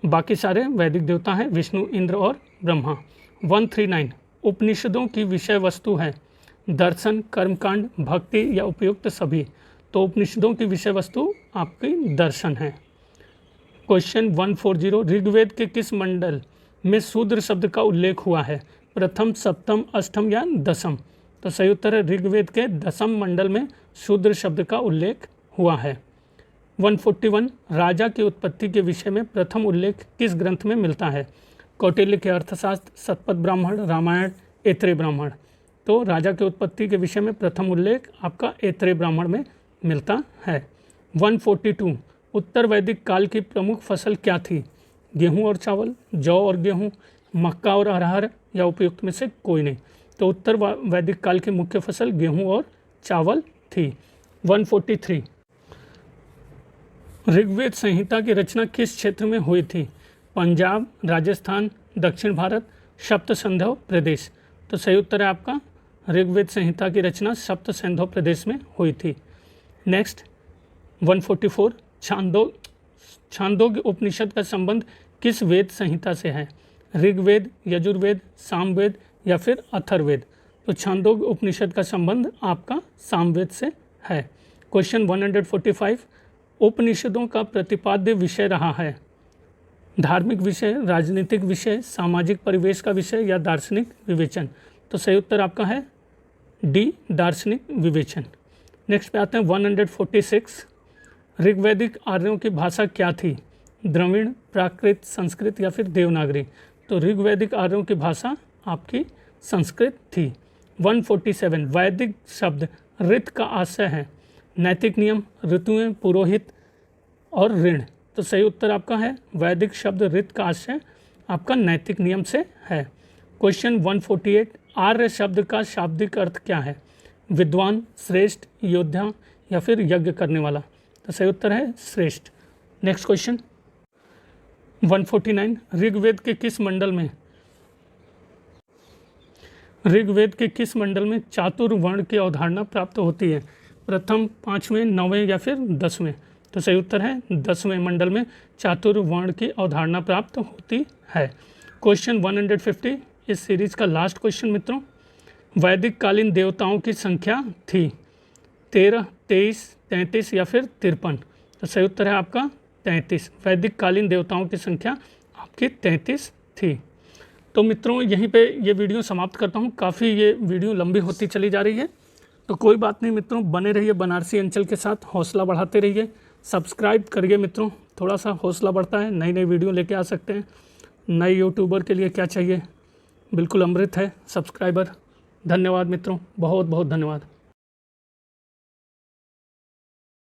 बाकी सारे वैदिक देवता हैं विष्णु, इंद्र और ब्रह्मा। 139। उपनिषदों की विषय वस्तु है? दर्शन, कर्मकांड, भक्ति या उपयुक्त सभी? तो उपनिषदों की विषय वस्तु आपकी दर्शन है। क्वेश्चन 140। ऋग्वेद के किस मंडल में शूद्र शब्द का उल्लेख हुआ है? प्रथम, सप्तम, अष्टम या दसम? तो सही उत्तर है ऋग्वेद के दसम मंडल में शूद्र शब्द का उल्लेख हुआ है। 141। राजा की उत्पत्ति के विषय में प्रथम उल्लेख किस ग्रंथ में मिलता है? कौटिल्य के अर्थशास्त्र, शतपथ ब्राह्मण, रामायण, ऐत्रेय ब्राह्मण? तो राजा के उत्पत्ति के विषय में प्रथम उल्लेख आपका ऐत्रेय ब्राह्मण में मिलता है। 142। उत्तर वैदिक काल की प्रमुख फसल क्या थी? गेहूं और चावल, जौ और गेहूं, मक्का और अरहर या उपयुक्त में से कोई नहीं? तो उत्तर वैदिक काल की मुख्य फसल गेहूं और चावल थी। 143। ऋग्वेद संहिता की रचना किस क्षेत्र में हुई थी? पंजाब, राजस्थान, दक्षिण भारत, सप्त सिंधु प्रदेश? तो सही उत्तर है आपका ऋग्वेद संहिता की रचना सप्त सिंधु प्रदेश में हुई थी। नेक्स्ट 144। छांदोग्य उपनिषद का संबंध किस वेद संहिता से है? ऋग्वेद, यजुर्वेद, सामवेद या फिर अथर्ववेद? तो छांदोग्य उपनिषद का संबंध आपका सामवेद से है। क्वेश्चन 145। उपनिषदों का प्रतिपाद्य विषय रहा है? धार्मिक विषय, राजनीतिक विषय, सामाजिक परिवेश का विषय या दार्शनिक विवेचन? तो सही उत्तर आपका है डी, दार्शनिक विवेचन। नेक्स्ट पे आते हैं 146। ऋग्वैदिक आर्यों की भाषा क्या थी? द्रविड़, प्राकृत, संस्कृत या फिर देवनागरी? तो ऋग्वैदिक आर्यों की भाषा आपकी संस्कृत थी। 147। वैदिक शब्द ऋत का आशय है? नैतिक नियम, ऋतुएं, पुरोहित और ऋण? तो सही उत्तर आपका है वैदिक शब्द ऋत का आशय आपका नैतिक नियम से है। क्वेश्चन 148। आर्य शब्द का शाब्दिक अर्थ क्या है? विद्वान, श्रेष्ठ, योद्धा या फिर यज्ञ करने वाला। तो सही उत्तर है श्रेष्ठ। नेक्स्ट क्वेश्चन 149, ऋग्वेद के किस मंडल में चातुर्वर्ण की अवधारणा प्राप्त होती है? प्रथम, पाँचवें, नौवें या फिर 10वें? तो सही उत्तर है 10वें मंडल में चातुर्वर्ण की अवधारणा प्राप्त होती है। क्वेश्चन 150, इस सीरीज का लास्ट क्वेश्चन मित्रों, वैदिक कालीन देवताओं की संख्या थी 13, 23, 33 या फिर 53? तो सही उत्तर है आपका 33। वैदिक कालीन देवताओं की संख्या आपकी 33 थी। तो मित्रों यहीं पे ये वीडियो समाप्त करता हूँ। काफ़ी ये वीडियो लंबी होती चली जा रही है, तो कोई बात नहीं मित्रों, बने रहिए बनारसी अंचल के साथ, हौसला बढ़ाते रहिए, सब्सक्राइब करिए मित्रों, थोड़ा सा हौसला बढ़ता है, नई नई वीडियो लेके आ सकते हैं। नए यूट्यूबर के लिए क्या चाहिए, बिल्कुल अमृत है सब्सक्राइबर। धन्यवाद मित्रों, बहुत बहुत धन्यवाद।